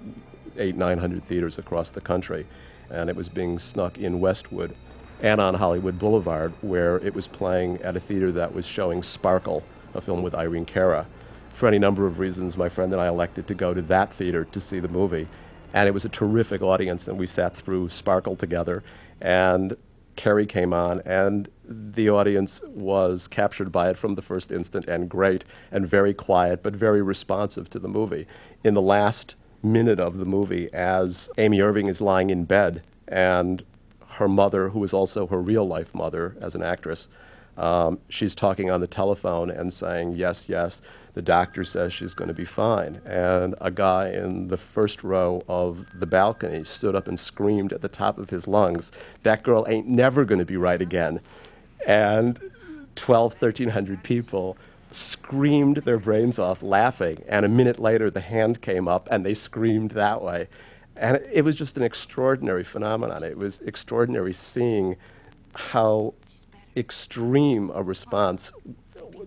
E: 800-900 theaters across the country, and it was being snuck in Westwood and on Hollywood Boulevard, where it was playing at a theater that was showing Sparkle, a film with Irene Cara. For any number of reasons, my friend and I elected to go to that theater to see the movie, and it was a terrific audience, and we sat through Sparkle together, and Carrie came on, and the audience was captured by it from the first instant, and great, and very quiet, but very responsive to the movie. In the last minute of the movie, as Amy Irving is lying in bed, and her mother, who is also her real-life mother as an actress, she's talking on the telephone and saying, yes, yes, the doctor says she's going to be fine. And a guy in the first row of the balcony stood up and screamed at the top of his lungs, "That girl ain't never going to be right again." And 1,300 people screamed their brains off laughing. And a minute later, the hand came up and they screamed that way. And it was just an extraordinary phenomenon. It was extraordinary seeing how extreme a response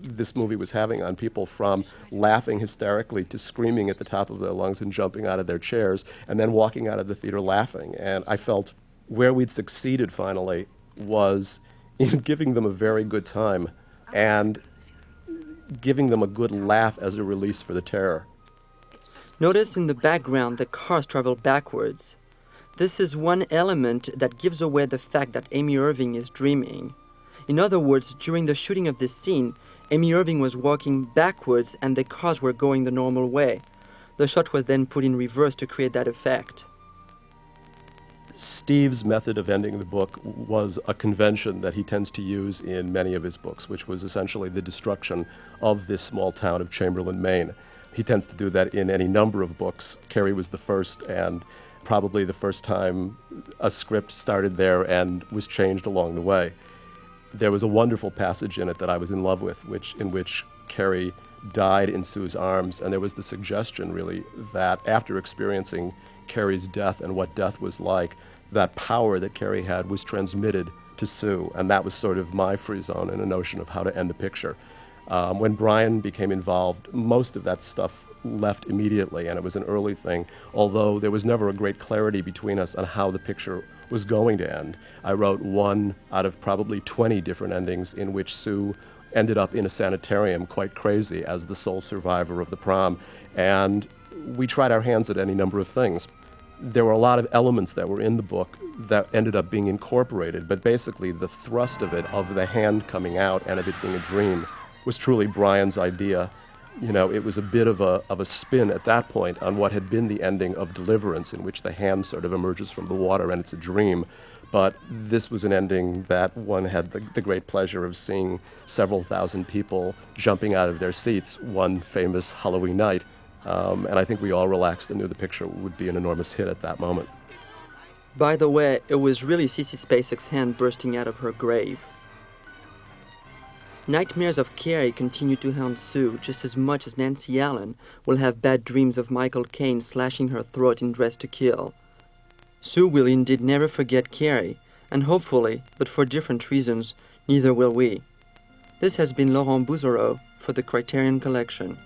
E: this movie was having on people, from laughing hysterically to screaming at the top of their lungs and jumping out of their chairs and then walking out of the theater laughing. And I felt where we'd succeeded finally was in giving them a very good time and giving them a good laugh as a release for the terror.
A: Notice in the background the cars travel backwards. This is one element that gives away the fact that Amy Irving is dreaming. In other words, during the shooting of this scene, Amy Irving was walking backwards and the cars were going the normal way. The shot was then put in reverse to create that effect.
E: Steve's method of ending the book was a convention that he tends to use in many of his books, which was essentially the destruction of this small town of Chamberlain, Maine. He tends to do that in any number of books. Carrie was the first, and probably the first time a script started there and was changed along the way. There was a wonderful passage in it that I was in love with, in which Carrie died in Sue's arms, and there was the suggestion, really, that after experiencing Carrie's death and what death was like, that power that Carrie had was transmitted to Sue, and that was sort of my free zone and a notion of how to end the picture. When Brian became involved, most of that stuff left immediately, and it was an early thing, although there was never a great clarity between us on how the picture was going to end. I wrote one out of probably 20 different endings in which Sue ended up in a sanitarium quite crazy as the sole survivor of the prom, and we tried our hands at any number of things. There were a lot of elements that were in the book that ended up being incorporated, but basically the thrust of it, of the hand coming out and of it being a dream, was truly Brian's idea. You know, it was a bit of a spin at that point on what had been the ending of Deliverance, in which the hand sort of emerges from the water and it's a dream. But this was an ending that one had the great pleasure of seeing several thousand people jumping out of their seats one famous Halloween night. And I think we all relaxed and knew the picture would be an enormous hit at that moment.
A: By the way, it was really Sissy Spacek's hand bursting out of her grave. Nightmares of Carrie continue to haunt Sue just as much as Nancy Allen will have bad dreams of Michael Caine slashing her throat in Dress to Kill. Sue will indeed never forget Carrie, and hopefully, but for different reasons, neither will we. This has been Laurent Bouzereau for the Criterion Collection.